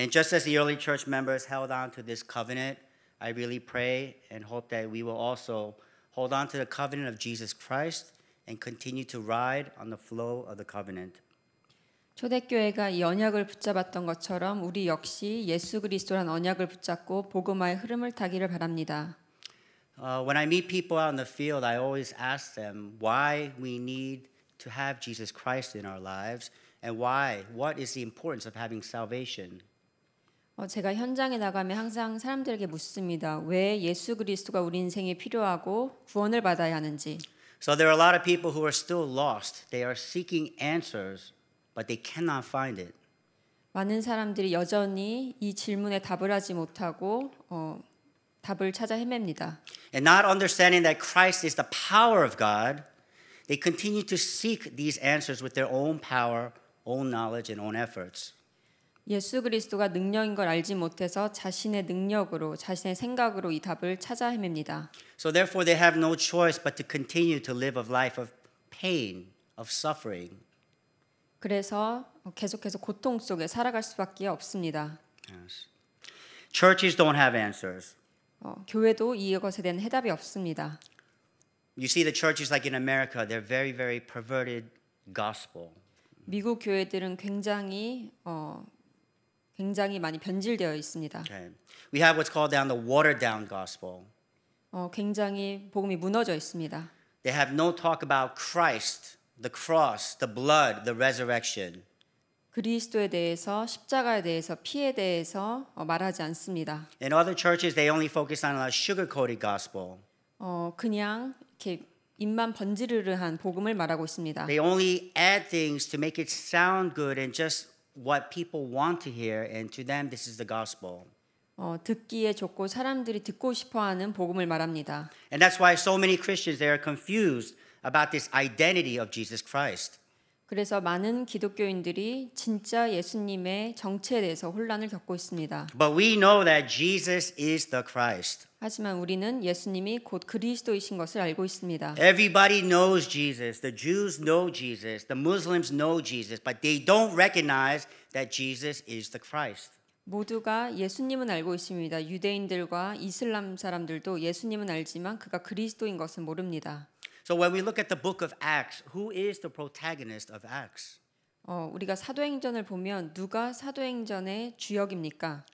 And just as the early church members held on to this covenant, I really pray and hope that we will also hold on to the covenant of Jesus Christ and continue to ride on the flow of the covenant. 초대교회가 이 언약을 붙잡았던 것처럼 우리 역시 예수 그리스도란 언약을 붙잡고 복음화의 흐름을 타기를 바랍니다. When I meet people out in the field, I always ask them why we need to have Jesus Christ in our lives and what is the importance of having salvation. 제가 현장에 나가면 항상 사람들에게 묻습니다. 왜 예수 그리스도가 우리 인생에 필요하고 구원을 받아야 하는지. So there are a lot of people who are still lost. They are seeking answers, but they cannot find it. 많은 사람들이 여전히 이 질문에 답을 하지 못하고 답을 찾아 헤맵니다. And not understanding that Christ is the power of God, they continue to seek these answers with their own power, own knowledge, and own efforts. 예수 그리스도가 능력인 걸 알지 못해서 자신의 능력으로 자신의 생각으로 이 답을 찾아 헤맵니다. So therefore they have no choice but to continue to live a life of pain, of suffering. 그래서 계속해서 고통 속에 살아갈 수밖에 없습니다. Yes. Churches don't have answers. 교회도 이것에 대한 해답이 없습니다. You see the churches like in America, they're very, very perverted gospel. 미국 교회들은 굉장히 많이 변질되어 있습니다. Okay. We have what's called down the watered down gospel. 굉장히 복음이 무너져 있습니다. They have no talk about Christ, the cross, the blood, the resurrection. 그리스도에 대해서 십자가에 대해서 피에 대해서 말하지 않습니다. In other churches, they only focus on a sugar-coated gospel. 그냥 이렇게 입만 번지르르한 복음을 말하고 있습니다. They only add things to make it sound good and just what people want to hear, and to them, this is the gospel. 듣기에 좋고 사람들이 듣고 싶어하는 복음을 말합니다. And that's why so many Christians, they are confused about this identity of Jesus Christ. 그래서 많은 기독교인들이 진짜 예수님의 정체에 대해서 혼란을 겪고 있습니다. But we know that Jesus is the Christ. 하지만 우리는 예수님이 곧 그리스도이신 것을 알고 있습니다. Everybody knows Jesus. The Jews know Jesus. The Muslims know Jesus. But they don't recognize that Jesus is the Christ. 모두가 예수님은 알고 있습니다. 유대인들과 이슬람 사람들도 예수님은 알지만 그가 그리스도인 것은 모릅니다. So when we look at the book of Acts, who is the protagonist of Acts? 우리가 사도행전을 보면 누가 사도행전의 주역입니까?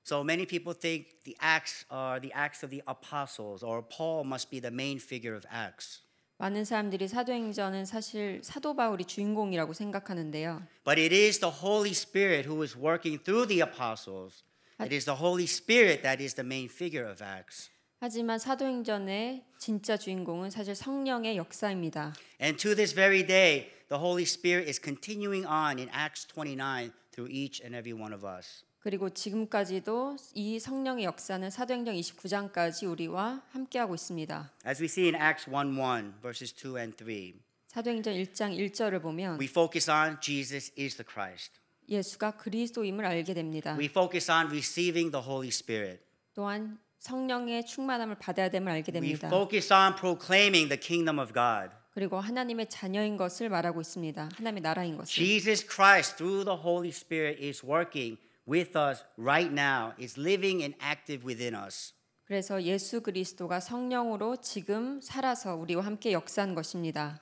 So many people think the Acts are the Acts of the apostles, or Paul must be the main figure of Acts. 많은 사람들이 사도행전은 사실 사도 바울이 주인공이라고 생각하는데요. But it is the Holy Spirit who is working through the apostles. It is the Holy Spirit that is the main figure of Acts. 하지만 사도행전의 진짜 주인공은 사실 성령의 역사입니다. And to this very day, the Holy Spirit is continuing on in Acts 29 through each and every one of us. 그리고 지금까지도 이 성령의 역사는 사도행전 29장까지 우리와 함께하고 있습니다. As we see in Acts 1:1 verses 2 and 3. 사도행전 1장 1절을 보면 We focus on Jesus is the Christ. 예수가 그리스도임을 알게 됩니다. We focus on receiving the Holy Spirit. 또한 성령의 충만함을 받아야 됨을 알게 We 됩니다. focus on proclaiming the kingdom of God. 그리고 하나님의 자녀인 것을 말하고 있습니다. 하나님의 나라인 것을. Jesus Christ through the Holy Spirit is working with us right now, is living and active within us. 그래서 예수 그리스도가 성령으로 지금 살아서 우리와 함께 역사한 것입니다.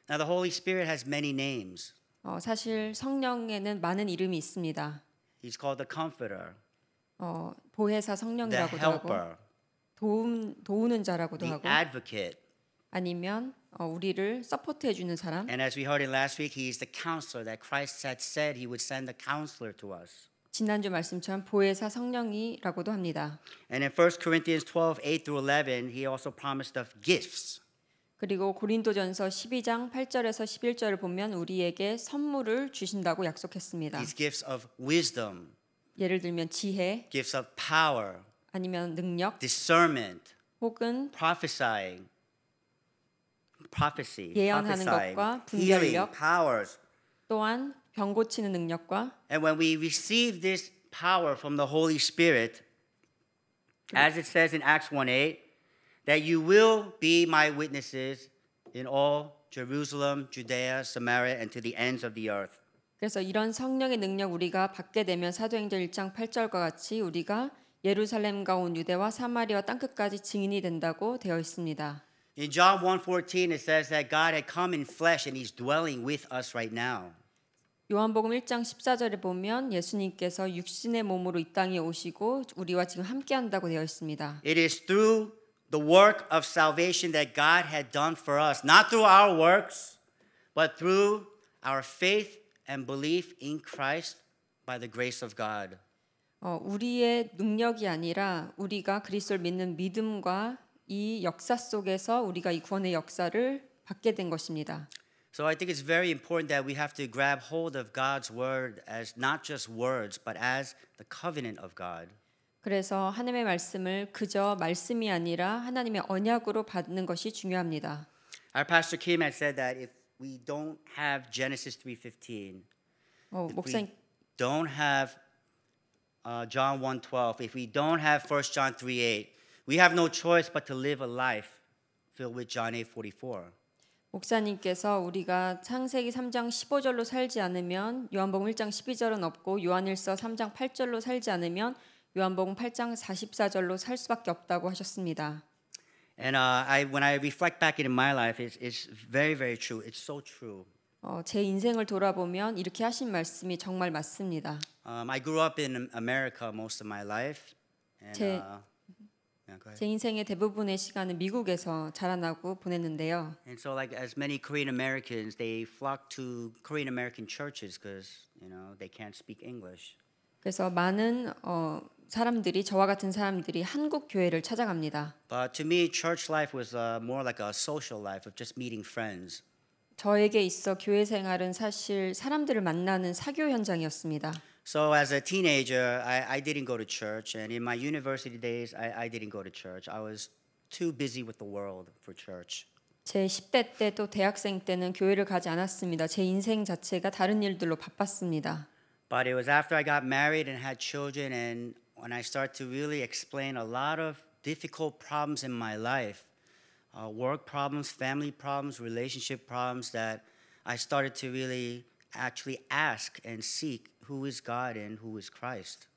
Now the Holy Spirit has many names. 사실 성령에는 많은 이름이 있습니다. He's called the Comforter, 보혜사 the 성령이라고도 하고 Helper, 도우는 자라고도 the 하고 Advocate. 아니면 우리를 서포트해 주는 사람. And as we heard in last week, he is the Counselor that Christ had said he would send the Counselor to us. 지난주 말씀처럼 보혜사 성령이라고도 합니다. And in 1 Corinthians 12, 8 through 11, he also promised us gifts. 그리고 고린도전서 12장 8절에서 11절을 보면 우리에게 선물을 주신다고 약속했습니다. These gifts of wisdom, 예를 들면 지혜, gifts of power, 아니면 능력, discernment, 혹은 prophesying, prophecy, 예언하는 prophesying, 것과 healing, 분별력, powers. 또한 병 고치는 능력과 And when we receive this power from the Holy Spirit, as it says in Acts 1:8, that you will be my witnesses in all Jerusalem, Judea, Samaria, and to the ends of the earth. 그래서 이런 성령의 능력 우리가 받게 되면 사도행전 1장 8절과 같이 우리가 예루살렘과 온 유대와 사마리아 땅끝까지 증인이 된다고 되어 있습니다. In John 1:14 it says that God had come in flesh and he's dwelling with us right now. 요한복음 1장 14절에 보면 예수님께서 육신의 몸으로 이 땅에 오시고 우리와 지금 함께 한다고 되어 있습니다. It is through the work of salvation that God had done for us, not through our works, but through our faith and belief in Christ by the grace of God. 우리의 능력이 아니라 우리가 그리스도를 믿는 믿음과 이 역사 속에서 우리가 이 구원의 역사를 받게 된 것입니다. So I think it's very important that we have to grab hold of God's word as not just words, but as the covenant of God. 그래서 하나님의 말씀을 그저 말씀이 아니라 하나님의 언약으로 받는 것이 중요합니다. Our pastor Kim had said that if we don't have Genesis 3:15, if 목사님 we don't have John 1:12, if we don't have 1 John 3:8, we have no choice but to live a life filled with John 8:44. 목사님께서 우리가 창세기 3장 15절로 살지 않으면 요한복음 1장 12절은 없고 요한일서 3장 8절로 살지 않으면 요한복음 8장 44절로 살 수밖에 없다고 하셨습니다. And when I reflect back in my life, it's very, very true. It's so true. 제 인생을 돌아보면 이렇게 하신 말씀이 정말 맞습니다. I grew up in America most of my life. And, 제- yeah, go ahead. 제 인생의 대부분의 시간은 미국에서 자라나고 보냈는데요. And so, like as many Korean Americans, they flock to Korean American churches because they can't speak English. 그래서 많은 사람들이 저와 같은 사람들이 한국 교회를 찾아갑니다. But to me, church life was more like a social life of just meeting friends. 저에게 있어 교회 생활은 사실 사람들을 만나는 사교 현장이었습니다. So as a teenager, I didn't go to church, and in my university days, I didn't go to church. I was too busy with the world for church. 제 10대 때 또 대학생 때는 교회를 가지 않았습니다. 제 인생 자체가 다른 일들로 바빴습니다. But it was after I got married and had children, and when I started to really explain a lot of difficult problems in my life, work problems, family problems, relationship problems, that I started to really actually ask and seek who is God and who is Christ.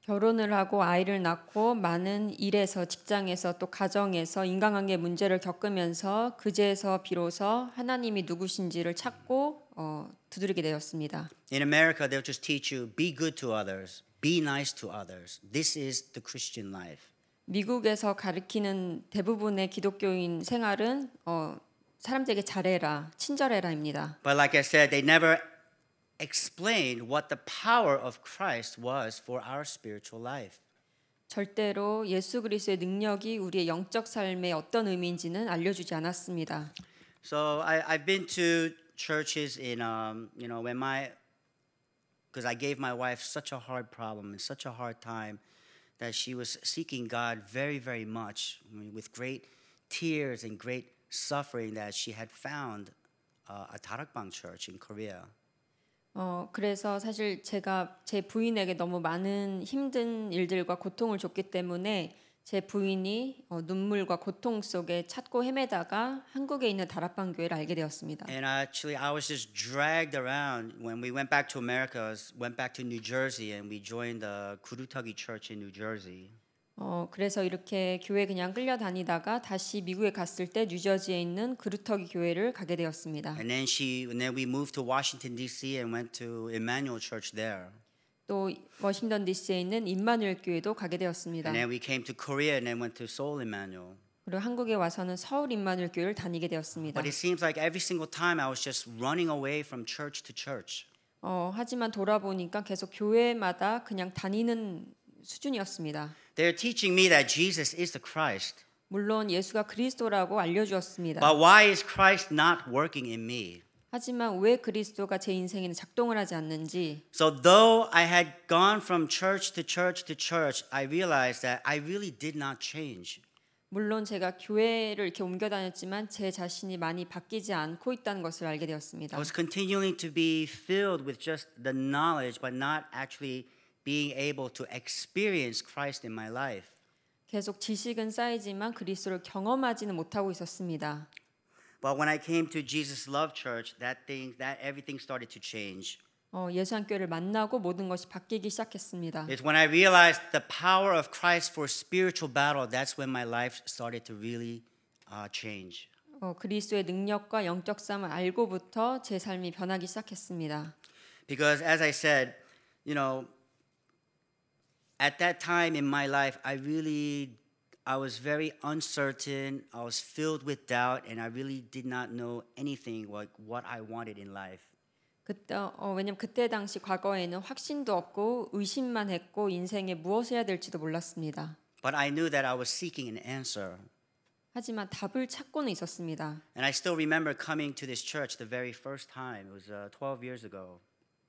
결혼을 하고 아이를 낳고 많은 일에서 직장에서 또 가정에서 인간관계 문제를 겪으면서 그제서 비로소 하나님이 누구신지를 찾고 두드리게 되었습니다. In America, they'll just teach you be good to others, be nice to others. This is the Christian life. 미국에서 가르치는 대부분의 기독교인 생활은 사람들에게 잘해라, 친절해라입니다. But like I said, they never explained what the power of Christ was for our spiritual life. 절대로 예수 그리스도의 능력이 우리의 영적 삶에 어떤 의미인지는 알려주지 않았습니다. So I've been to churches in when because I gave my wife such a hard problem and such a hard time that she was seeking God very, very much, with great tears and great suffering, that she had found a Darakbang church in Korea. 그래서 사실 제가 제 부인에게 너무 많은 힘든 일들과 고통을 줬기 때문에 제 부인이 눈물과 고통 속에 찾고 헤매다가 한국에 있는 다락방 교회를 알게 되었습니다. And actually, I was just dragged around when we went back to America. Went back to New Jersey, and we joined the Kurutagi Church in New Jersey. 그래서 이렇게 교회 그냥 끌려다니다가 다시 미국에 갔을 때 뉴저지에 있는 그루터기 교회를 가게 되었습니다. And then we moved to Washington D.C. and went to Emmanuel Church there. 또 워싱턴 DC에 있는 임마누엘 교회도 가게 되었습니다. And then we came to Korea and then went to Seoul Emmanuel. 그리고 한국에 와서는 서울 임마누엘 교회를 다니게 되었습니다. But it seems like every single time I was just running away from church to church. 하지만 돌아보니까 계속 교회마다 그냥 다니는 수준이었습니다. They're teaching me that Jesus is the Christ. 물론 예수가 그리스도라고 알려주었습니다. But why is Christ not working in me? 하지만 왜 그리스도가 제 인생에는 작동을 하지 않는지 So though I had gone from church to church to church, I realized that I really did not change. 물론 제가 교회를 이렇게 옮겨 다녔지만 제 자신이 많이 바뀌지 않고 있다는 것을 알게 되었습니다. I was continuing to be filled with just the knowledge, but not actually being able to experience Christ in my life. 계속 지식은 쌓이지만 그리스도를 경험하지는 못하고 있었습니다. But when I came to Jesus Love Church, that everything started to change. 예수한교회를 만나고 모든 것이 바뀌기 시작했습니다. It's when I realized the power of Christ for spiritual battle. That's when my life started to really change. 그리스도의 능력과 영적 싸움을 알고부터 제 삶이 변하기 시작했습니다. Because as I said, you know, at that time in my life, I was very uncertain. I was filled with doubt, and I really did not know anything like what I wanted in life. 왜냐면 그때 당시 과거에는 확신도 없고 의심만 했고 인생에 무엇을 해야 될지도 몰랐습니다. But I knew that I was seeking an answer. 하지만 답을 찾고는 있었습니다. And I still remember coming to this church the very first time. It was 12 years ago.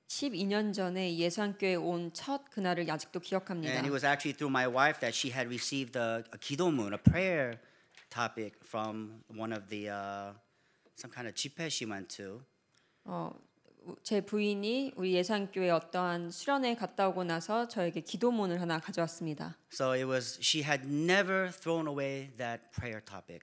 12년 전에 예수한교회에 온 첫 그날을 아직도 기억합니다. And it was actually through my wife that she had received a 기도문, a prayer topic from one of the some kind of 집회 she went to. 제 부인이 우리 예수한교회 어떠한 수련회 갔다 오고 나서 저에게 기도문을 하나 가져왔습니다. So she had never thrown away that prayer topic.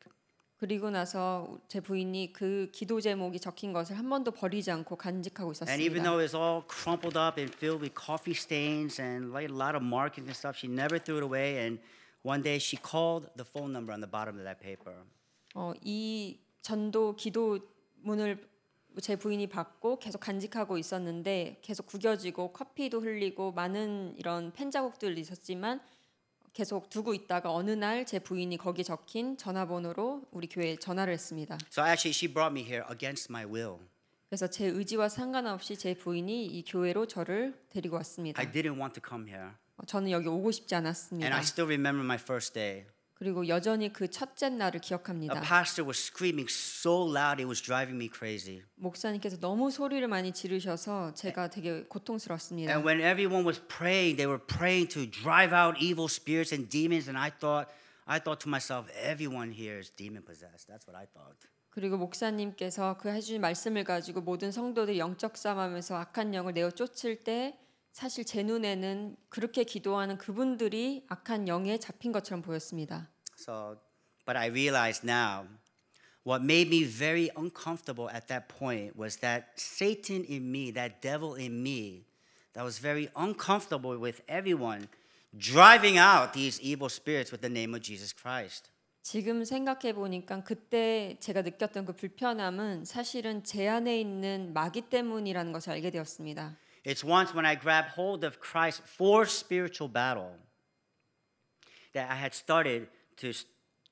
그리고 나서 제 부인이 그 기도 제목이 적힌 것을 한 번도 버리지 않고 간직하고 And even 있었습니다. though it's all crumpled up and filled with coffee stains and like a lot of markings and stuff, she never threw it away. And one day she called the phone number on the bottom of that paper. 이 전도 기도문을 제 부인이 받고 계속 간직하고 있었는데 계속 구겨지고 커피도 흘리고 많은 이런 펜 자국들이 있었지만 계속 두고 있다가 어느 날 제 부인이 거기 적힌 전화번호로 우리 교회에 전화를 했습니다. So actually, she brought me here against my will. 그래서 제 의지와 상관없이 제 부인이 이 교회로 저를 데리고 왔습니다. I didn't want to come here. 저는 여기 오고 싶지 And 않았습니다. I still remember my first day. 그리고 여전히 그 첫째 날을 A 기억합니다. pastor was screaming so loud, it was driving me crazy. 목사님께서 너무 소리를 많이 지르셔서 제가 되게 고통스러웠습니다. And when everyone was praying, they were praying to drive out evil spirits and demons. And I thought to myself, everyone here is demon possessed. That's what I thought. 그리고 목사님께서 그 해주신 말씀을 가지고 모든 성도들이 영적 싸움하면서 악한 영을 내어 쫓을 때 사실 제 눈에는 그렇게 기도하는 그분들이 악한 영에 잡힌 것처럼 보였습니다. So, but I realize now, what made me very uncomfortable at that point was that Satan in me, that devil in me, that was very uncomfortable with everyone driving out these evil spirits with the name of Jesus Christ. 지금 생각해 보니까 그때 제가 느꼈던 그 불편함은 사실은 제 안에 있는 마귀 때문이라는 것을 알게 되었습니다. It's once when I grabbed hold of Christ for spiritual battle that I had started to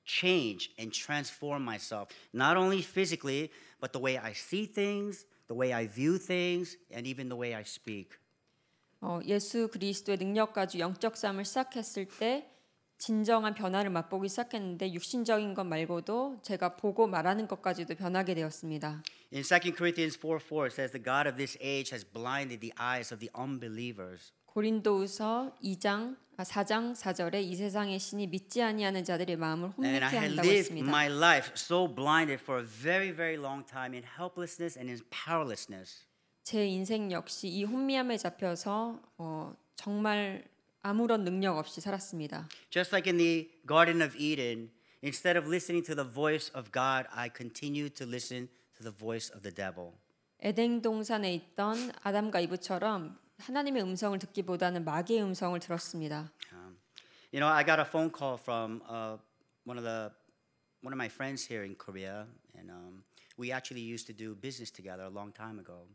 change and transform myself, not only physically, but the way I see things, the way I view things, and even the way I speak. 예수 그리스도의 능력 가지고 영적 싸움을 시작했을 때 진정한 변화를 맛보기 시작했는데 육신적인 것 말고도 제가 보고 말하는 것까지도 변하게 되었습니다. In 2 Corinthians 4:4 it says the God of this age has blinded the eyes of the unbelievers. 고린도후서 4장 4절에 이 세상의 신이 믿지 아니하는 자들의 마음을 And I 혼미케 had 한다고 lived 했습니다. my life so blinded for a very, very long time in helplessness and in powerlessness. 제 인생 역시 이 혼미함에 잡혀서 정말 아무런 능력 없이 살았습니다. Just like in the Garden of Eden, instead of listening to the voice of God, I continued to listen to the voice of the devil. 에덴 동산에 있던 아담과 이브처럼 하나님의 음성을 듣기보다는 마귀의 음성을 들었습니다. You know, I got a phone call from one of my friends here in Korea, and we actually used to do business together a long time ago.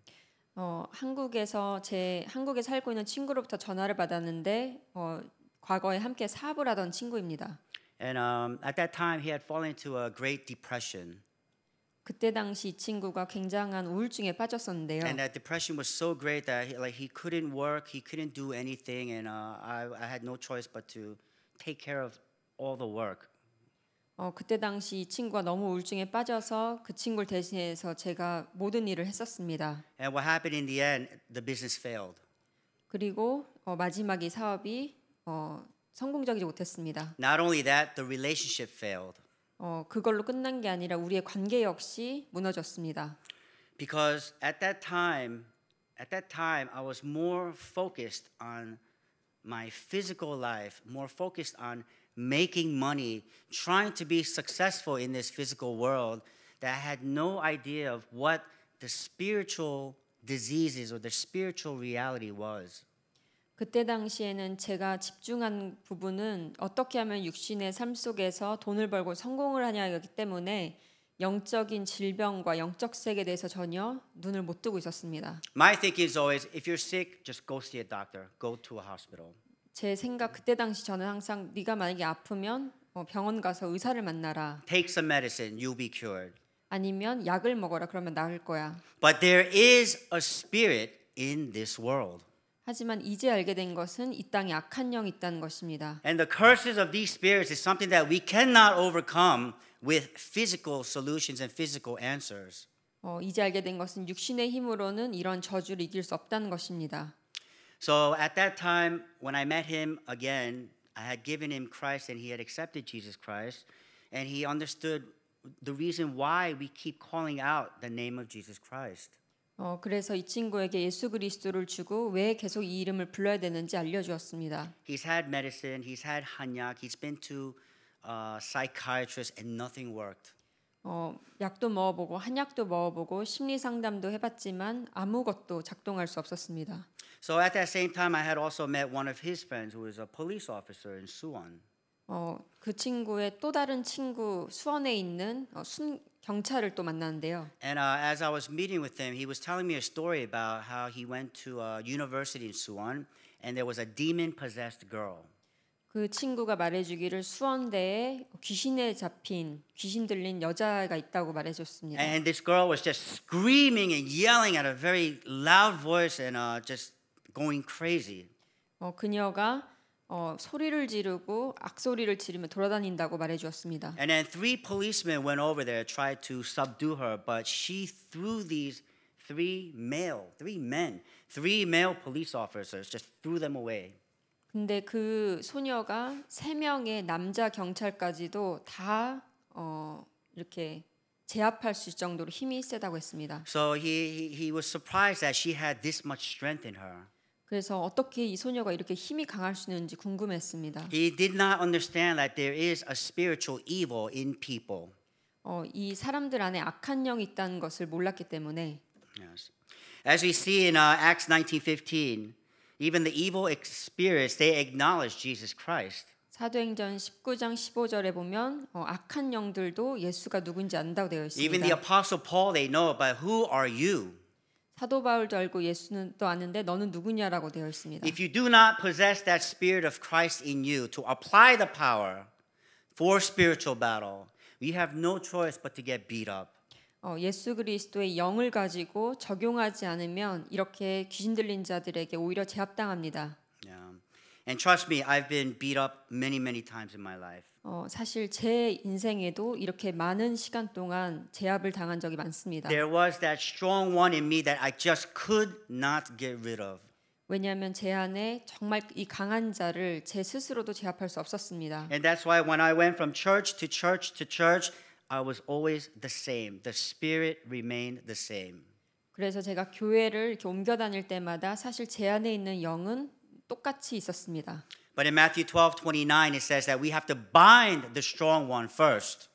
한국에 살고 있는 친구로부터 전화를 받았는데 과거에 함께 사업을 하던 친구입니다. And at that time, he had fallen into a great depression. 그때 당시 이 친구가 굉장한 우울증에 빠졌었는데요. And that depression was so great that he couldn't work, he couldn't do anything, and I had no choice but to take care of all the work. 그때 당시 이 친구가 너무 우울증에 빠져서 그 친구를 대신해서 제가 모든 일을 했었습니다. And what happened in the end, the business failed. 그리고 마지막에 이 사업이 성공적이지 못했습니다. Not only that, the relationship failed. 그걸로 끝난 게 아니라 우리의 관계 역시 무너졌습니다. Because at that time, I was more focused on my physical life, more focused on making money, trying to be successful in this physical world, that I had no idea of what the spiritual diseases or the spiritual reality was. 그때 당시에는 제가 집중한 부분은 어떻게 하면 육신의 삶 속에서 돈을 벌고 성공을 하냐였기 때문에 영적인 질병과 영적 세계에 대해서 전혀 눈을 못 뜨고 있었습니다. My thinking is always, if you're sick, just go see a doctor. Go to a hospital. 제 생각 그때 당시 저는 항상 네가 만약에 아프면 병원 가서 의사를 만나라. Take some medicine, you'll be cured. 아니면 약을 먹어라. 그러면 나을 거야. But there is a spirit in this world. 하지만 이제 알게 된 것은 이 땅에 악한 영이 있다는 것입니다. And the curses of these spirits is something that we cannot overcome with physical solutions and physical answers. 이제 알게 된 것은 육신의 힘으로는 이런 저주를 이길 수 없다는 것입니다. So at that time, when I met him again, I had given him Christ and he had accepted Jesus Christ. And he understood the reason why we keep calling out the name of Jesus Christ. 그래서 이 친구에게 예수 그리스도를 주고 왜 계속 이 이름을 불러야 되는지 알려주었습니다. He's had medicine, he's had 한약, he's been to psychiatrists and nothing worked. 약도 먹어보고 한약도 먹어보고 심리 상담도 해봤지만 아무것도 작동할 수 없었습니다. So at that same time, I had also met one of his friends who was a police officer in Suwon. 그 친구의 또 다른 친구 수원에 있는 경찰을 또 만났는데요. And as I was meeting with him, he was telling me a story about how he went to a university in Suwon and there was a demon-possessed girl. 그 친구가 말해주기를 수원대에 귀신에 잡힌 귀신 들린 여자가 있다고 말해줬습니다. And this girl was just screaming and yelling at a very loud voice and just going crazy. 그녀가 소리를 지르고 악소리를 지르며 돌아다닌다고 말해주었습니다. And then three policemen went over there, tried to subdue her, but she threw these three male police officers, just threw them away. 근데 그 소녀가 3명의 남자 경찰까지도 다 이렇게 제압할 수 있을 정도로 힘이 세다고 했습니다. So he was surprised that she had this much strength in her. 그래서 어떻게 이 소녀가 이렇게 힘이 강할 수 있는지 궁금했습니다. He did not understand that there is a spiritual evil in people. 이 사람들 안에 악한 영이 있다는 것을 몰랐기 때문에 Yes. As we see in Acts 19:15, even the evil spirits they acknowledge Jesus Christ. 사도행전 19장 15절에 보면 악한 영들도 예수가 누군지 안다고 되어 Even the 있습니다. apostle Paul they know, but who are you? 사도 바울도 알고 예수는 또 아는데 너는 누구냐라고 되어 있습니다. If you do not possess that spirit of Christ in you to apply the power for spiritual battle, you have no choice but to get beat up. 예수 그리스도의 영을 가지고 적용하지 않으면 이렇게 귀신 들린 자들에게 오히려 제압당합니다. Yeah. And trust me, I've been beat up many times in my life. 사실 제 인생에도 이렇게 많은 시간 동안 제압을 당한 적이 많습니다. There was that strong one in me that I just could not get rid of. 왜냐하면 제 안에 정말 이 강한 자를 제 스스로도 제압할 수 없었습니다. And that's why when I went from church to church to church, I was always the same. The spirit remained the same. 그래서 제가 교회를 이렇게 옮겨 다닐 때마다 사실 제 안에 있는 영은 똑같이 있었습니다. But in Matthew 12:29 it says that we have to bind the strong one first.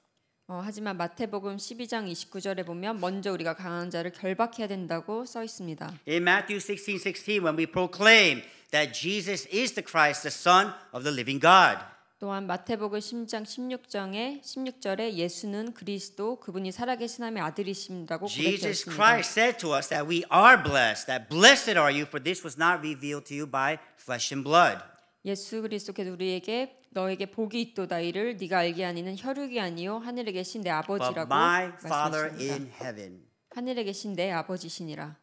하지만 마태복음 12장 29절에 보면 먼저 우리가 강한 자를 결박해야 된다고 써 있습니다. In Matthew 16:16 when we proclaim that Jesus is the Christ, the Son of the living God. 또한 마태복음 10장 16절에 예수는 그리스도 그분이 살아계신 하나님의 아들이심이라고 Jesus 고백했습니다. Christ said to us that we are blessed, that blessed are you, for this was not revealed to you by flesh and blood. 예수 그리스도께서 우리에게 너에게 복이 있도다 이를 네가 알게 하니는 혈육이 아니요 하늘에 계신 내 But 아버지라고 my Father in 말씀하십니다. heaven. 하늘에 계신 내 아버지시니라.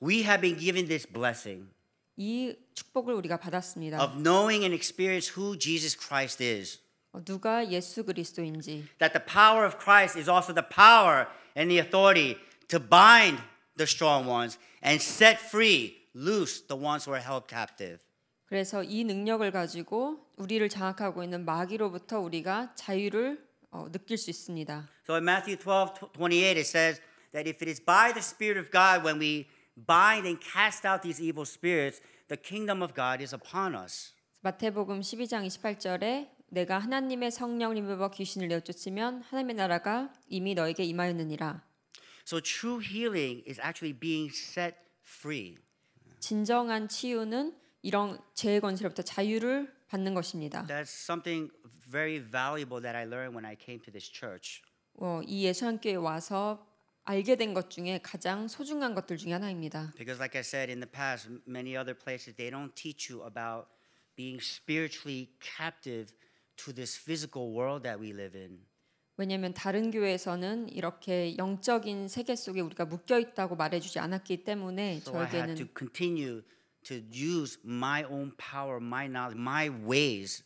We have been given this blessing 이 축복을 우리가 받았습니다. of knowing and experience who Jesus Christ is. 누가 예수 그리스도인지, That the power of Christ is also the power and the authority to bind the strong ones and set free, loose the ones who are held captive. 그래서 이 능력을 가지고 우리를 장악하고 있는 마귀로부터 우리가 자유를 느낄 수 있습니다. So in Matthew 12:28 it says that if it is by the Spirit of God when we bind and cast out these evil spirits, the kingdom of God is upon us. 마태복음 12장 28절에 내가 하나님의 성령을 입어 귀신을 내쫓으면 하나님의 나라가 이미 너에게 임하였느니라. So true healing is actually being set free. 진정한 치유는 이런 죄의 권세로부터 자유를 받는 것입니다. That's something very valuable that I learned when I came to this church. 이 예수님께 와서 알게 된 것 중에 가장 소중한 것들 중에 하나입니다. Because like I said in the past, many other places they don't teach you about being spiritually captive to this physical world that we live in. 왜냐하면 다른 교회에서는 이렇게 영적인 세계 속에 우리가 묶여 있다고 말해주지 않았기 때문에 So I had to 저에게는 continue to use my own power, my knowledge, my ways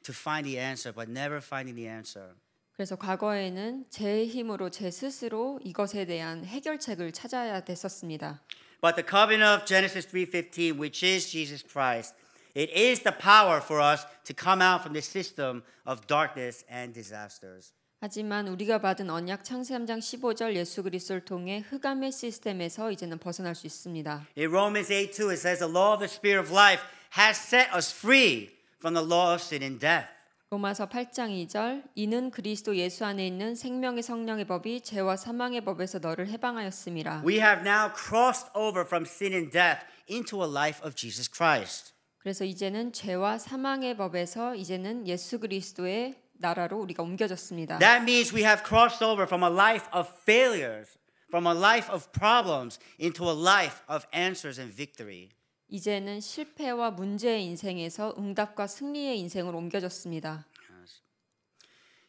to find the answer, but never finding the answer. 그래서 과거에는 제 힘으로 제 스스로 이것에 대한 해결책을 찾아야 됐었습니다. But the covenant of Genesis 3:15, which is Jesus Christ, it is the power for us to come out from the system of darkness and disasters. 하지만 우리가 받은 언약 창세 3장 15절 예수 그리스도를 통해 흑암의 시스템에서 이제는 벗어날 수 있습니다. In Romans 8:2, it says, "The law of the Spirit of life has set us free from the law of sin and death." 로마서 8장 2절 이는 그리스도 예수 안에 있는 생명의 성령의 법이 죄와 사망의 법에서 너를 해방하였음이라. We have now crossed over from sin and death into a life of Jesus Christ. 그래서 이제는 죄와 사망의 법에서 이제는 예수 그리스도의 나라로 우리가 옮겨졌습니다. That means we have crossed over from a life of failures, from a life of problems, into a life of answers and victory. 이제는 실패와 문제의 인생에서 응답과 승리의 인생으로 옮겨졌습니다.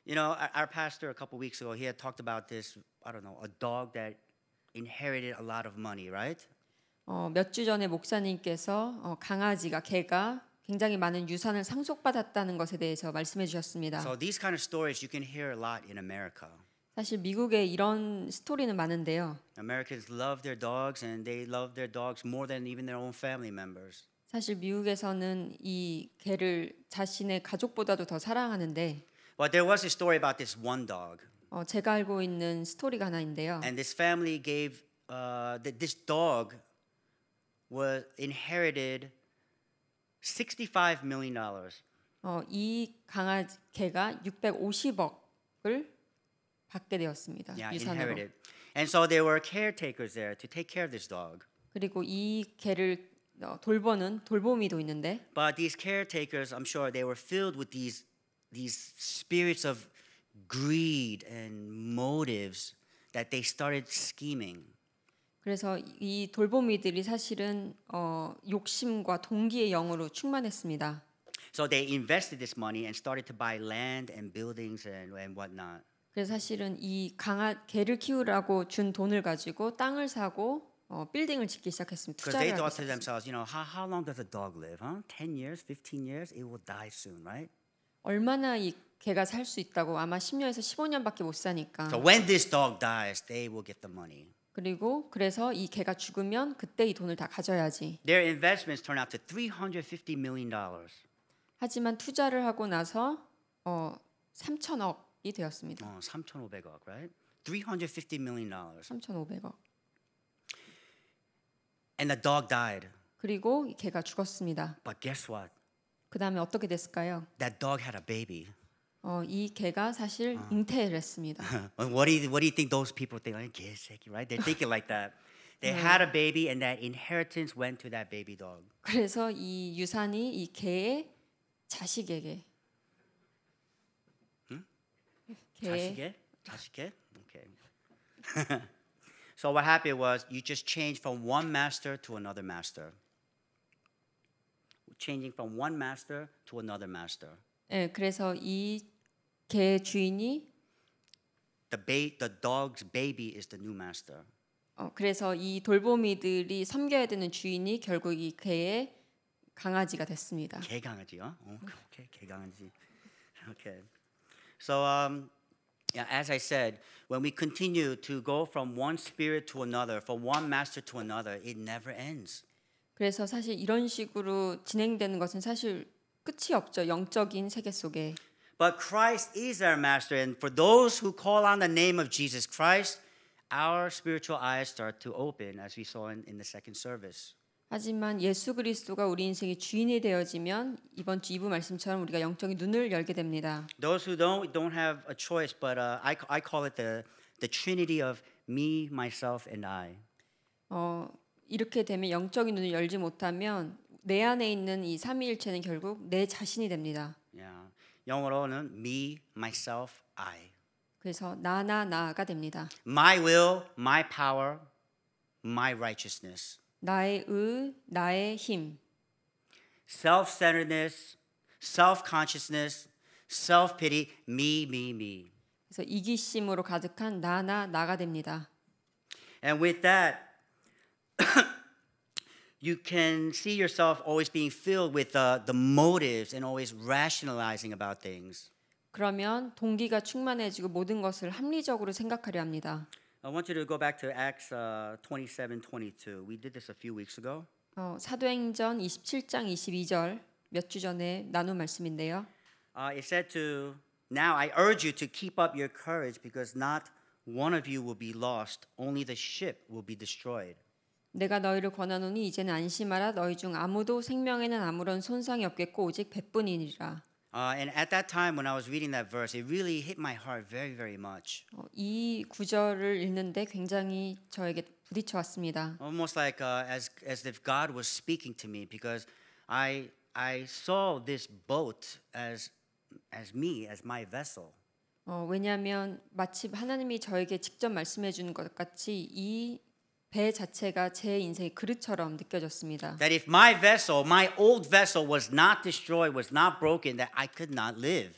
You know, our pastor a couple weeks ago, he had talked about this, I don't know, a dog that inherited a lot of money, right? 몇 주 전에 목사님께서 강아지가 개가 굉장히 많은 유산을 상속받았다는 것에 대해서 말씀해 주셨습니다. So these kind of stories you can hear a lot in America. 사실 미국에 이런 스토리는 많은데요. Americans love their dogs and they love their dogs more than even their own family members. 사실 미국에서는 이 개를 자신의 가족보다도 더 사랑하는데 But there was a story about this one dog. 제가 알고 있는 스토리가 하나인데요. And this family gave, this dog was inherited $65 million. 이 강아지 개가 650억을 받게 되었습니다. Yeah, 유산으로. inherited. And so there were caretakers there to take care of this dog. 그리고 이 개를 돌보는 돌보미도 있는데 But these caretakers, I'm sure they were filled with these spirits of greed and motives that they started scheming. 그래서 이 돌보미들이 사실은 욕심과 동기의 영으로 충만했습니다. So they invested this money and started to buy land and buildings and whatnot. 그래서 사실은 이 개를 키우라고 준 돈을 가지고 땅을 사고 빌딩을 짓기 시작했습니다. Because they 투자를 하기 thought to 시작했습니다. themselves, you know, how long does a dog live? Huh? 10 years, 15 years? It will die soon, right? 얼마나 이 개가 살 수 있다고 아마 10년에서 15년밖에 못 사니까. So when this dog dies, they will get the money. 그리고 그래서 이 개가 죽으면 그때 이 돈을 다 가져야지. Their investments turned out to $350 million. 하지만 투자를 하고 나서 3천억이 되었습니다. 3,500억, right? $350 million. 3,500억. And the dog died. 그리고 이 개가 죽었습니다. But guess what? 그 다음에 어떻게 됐을까요? That dog had a baby. 이 개가 사실 잉태를 했습니다. What do you think those people think? Like, 개새끼, right? They're thinking like that. They had a baby, and that inheritance went to that baby dog. 그래서 이 유산이 이 개의 자식에게. 자식에? Okay. So what happened was you just changed from one master to another master. Changing from one master to another master. 네, 그래서 이 개 주인이 The dog's baby is the new master. 그래서 이 돌보미들이 섬겨야 되는 주인이 결국 이 개의 강아지가 됐습니다. 개강아지요? Okay, 개강아지. Okay. So yeah, as I said, when we continue to go from one spirit to another, from one master to another, it never ends. 그래서 사실 이런 식으로 진행되는 것은 사실 끝이 없죠. 영적인 세계 속에. But Christ is our master, and for those who call on the name of Jesus Christ, our spiritual eyes start to open, as we saw in the second service. 하지만 예수 그리스도가 우리 인생의 주인이 되어지면 이번 주 2부 말씀처럼 우리가 영적인 눈을 열게 됩니다. Those who don't have a choice, but I call it the Trinity of me, myself, and I. 이렇게 되면 영적인 눈을 열지 못하면 내 안에 있는 이 삼위일체는 결국 내 자신이 됩니다. Yeah. 영어로는 me, myself, I. 그래서 나가 됩니다. My will, my power, my righteousness. 나의 나의 힘, Self-centeredness, self-consciousness, self-pity, me. 그래서 이기심으로 가득한 나가 됩니다. And with that, you can see yourself always being filled with the motives and always rationalizing about things. 그러면 동기가 충만해지고 모든 것을 합리적으로 생각하려 합니다. I want you to go back to Acts 27:22. We did this a few weeks ago. 사도행전 27장 22절 몇 주 전에 나눈 말씀인데요. It said to, now I urge you to keep up your courage because not one of you will be lost, only the ship will be destroyed. 내가 너희를 권하노니 이제는 안심하라. 너희 중 아무도 생명에는 아무런 손상이 없겠고 오직 백분이니라. And at that time when I was reading that verse, it really hit my heart very much. 이 구절을 읽는데 굉장히 저에게 부딪혀 왔습니다. Almost like as if God was speaking to me because I saw this boat as me, as my vessel. 왜냐하면 마치 하나님이 저에게 직접 말씀해 주는 것 같이 이 배 자체가 제 인생의 그릇처럼 느껴졌습니다. That if my vessel, my old vessel was not destroyed, was not broken, that I could not live.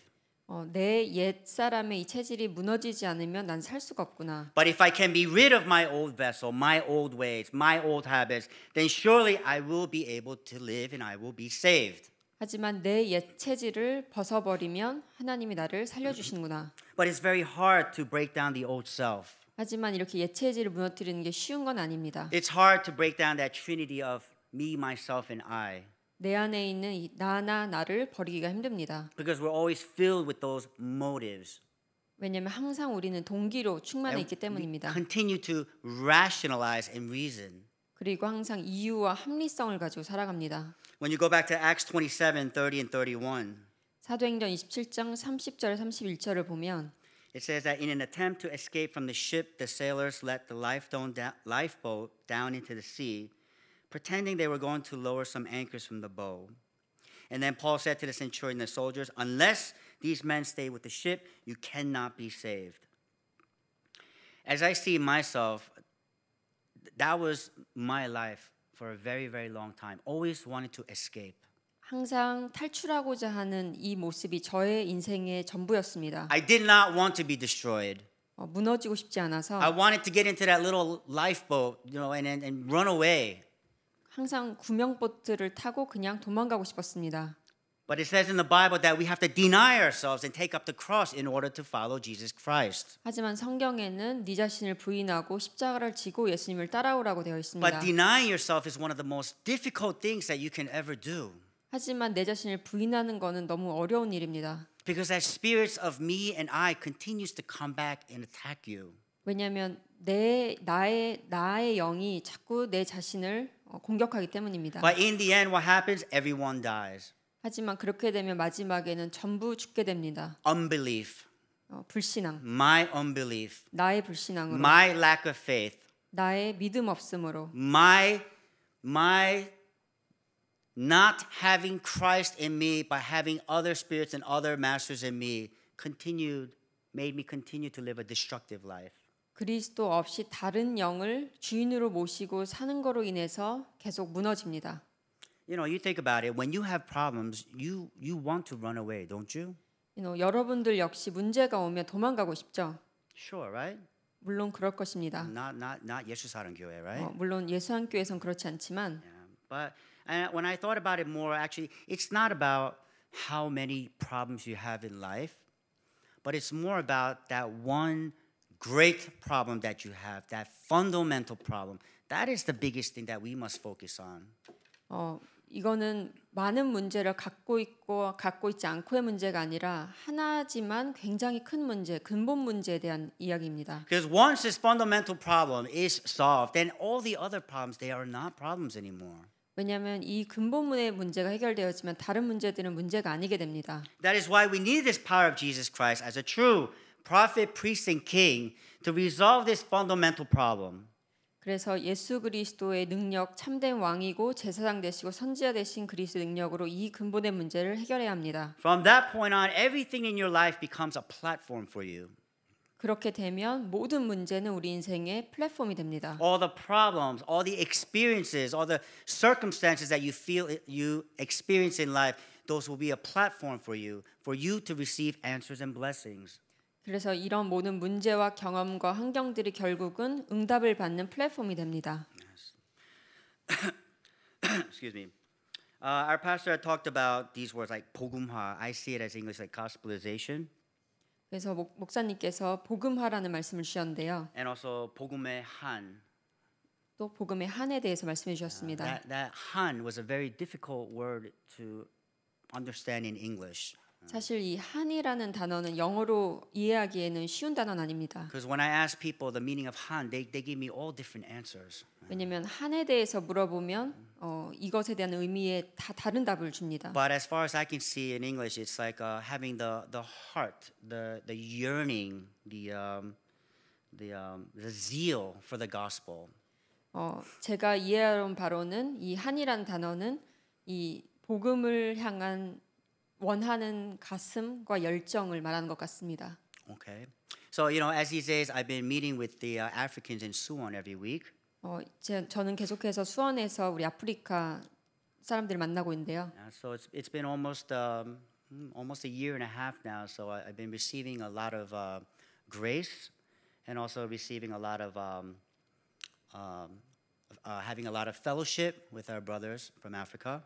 내 옛 사람의 이 체질이 무너지지 않으면 난 살 수가 없구나. But if I can be rid of my old vessel, my old ways, my old habits, then surely I will be able to live and I will be saved. 하지만 내 옛 체질을 벗어버리면 하나님이 나를 살려주시는구나. But it's very hard to break down the old self. 하지만 이렇게 옛 체질을 무너뜨리는 게 쉬운 건 아닙니다. It's hard to break down that trinity of me, myself, and I. 내 안에 있는 이 나를 버리기가 힘듭니다. Because we're always filled with those motives. 왜냐하면 항상 우리는 동기로 충만해 있기 We 때문입니다. continue to rationalize and reason. 그리고 항상 이유와 합리성을 가지고 살아갑니다. When you go back to Acts 27:30 and 31, 사도행전 27장 30절 31절을 보면 it says that in an attempt to escape from the ship, the sailors let the lifeboat down into the sea, pretending they were going to lower some anchors from the bow. And then Paul said to the centurion and the soldiers, unless these men stay with the ship, you cannot be saved. As I see myself, that was my life for a very long time. Always wanted to escape. 항상 탈출하고자 하는 이 모습이 저의 인생의 전부였습니다. I did not want to be destroyed. 무너지고 싶지 않아서 I wanted to get into that little lifeboat, and run away. 항상 구명보트를 타고 그냥 도망가고 싶었습니다. But it says in the Bible that we have to deny ourselves and take up the cross in order to follow Jesus Christ. 하지만 성경에는 네 자신을 부인하고 십자가를 지고 예수님을 따라오라고 되어 있습니다. But denying yourself is one of the most difficult things that you can ever do. 하지만 내 자신을 부인하는 것은 너무 어려운 일입니다. Because that spirits of me and I continues to come back and attack you. 왜냐하면 나의 영이 자꾸 내 자신을 공격하기 때문입니다. But in the end, what happens? Everyone dies. 하지만 그렇게 되면 마지막에는 전부 죽게 됩니다. Unbelief, 불신앙, my unbelief, 나의 불신앙으로, my lack of faith, 나의 믿음 없음으로, my not having Christ in me, but having other spirits and other masters in me, made me continue to live a destructive life. 그리스도 없이 다른 영을 주인으로 모시고 사는 거로 인해서 계속 무너집니다. You think about it. When you have problems, you want to run away, don't you? 여러분들 역시 문제가 오면 도망가고 싶죠. Sure, right? 물론 그럴 것입니다. Not 예수사랑교회, right? 물론 예수한교회에선 그렇지 않지만 But when I thought about it more, actually, it's not about how many problems you have in life, but it's more about that one great problem that you have, that fundamental problem. That is the biggest thing that we must focus on. 이거는 많은 문제를 갖고 있고 갖고 있지 않고의 문제가 아니라 하나지만 굉장히 큰 문제, 근본 문제에 대한 이야기입니다. Because once this fundamental problem is solved, then all the other problems, they are not problems anymore. 왜냐하면 이 근본의 문제가 해결되었지만 다른 문제들은 문제가 아니게 됩니다. That is why we need this power of Jesus Christ as a true prophet, priest, and king to resolve this fundamental problem. 그래서 예수 그리스도의 능력, 참된 왕이고 제사장 되시고 선지자 되신 그리스도의 능력으로 이 근본의 문제를 해결해야 합니다. From that point on, everything in your life becomes a platform for you. 그렇게 되면 모든 문제는 우리 인생의 플랫폼이 됩니다. All the problems, all the experiences, all the circumstances that you feel you experience in life, those will be a platform for you to receive answers and blessings. 그래서 이런 모든 문제와 경험과 환경들이 결국은 응답을 받는 플랫폼이 됩니다. Excuse me. Our pastor had talked about these words like 복음화. I see it as English like gospelization, 그래서 목사님께서 복음화라는 말씀을 주셨는데요. and also 복음의 한. 또 복음의 한에 대해서 말씀해 주셨습니다. That han was a very difficult word to understand in English. 사실 이 한이라는 단어는 영어로 이해하기에는 쉬운 단어는 아닙니다. Because when I ask people the meaning of han, they give me all different answers. 왜냐하면 한에 대해서 물어보면 이것에 대한 의미에 다 다른 답을 줍니다. But as far as I can see in English, it's like having the heart, the yearning, the zeal for the gospel. 제가 이해하는 바로는 이 한이라는 단어는 이 복음을 향한 원하는 가슴과 열정을 말하는 것 같습니다. Okay. So, as these days, I've been meeting with the Africans in Suwon every week. 저는 계속해서 수원에서 우리 아프리카 사람들을 만나고 있는데요. So it's been almost a year and a half now. So I've been receiving a lot of grace, and also receiving a lot of having a lot of fellowship with our brothers from Africa.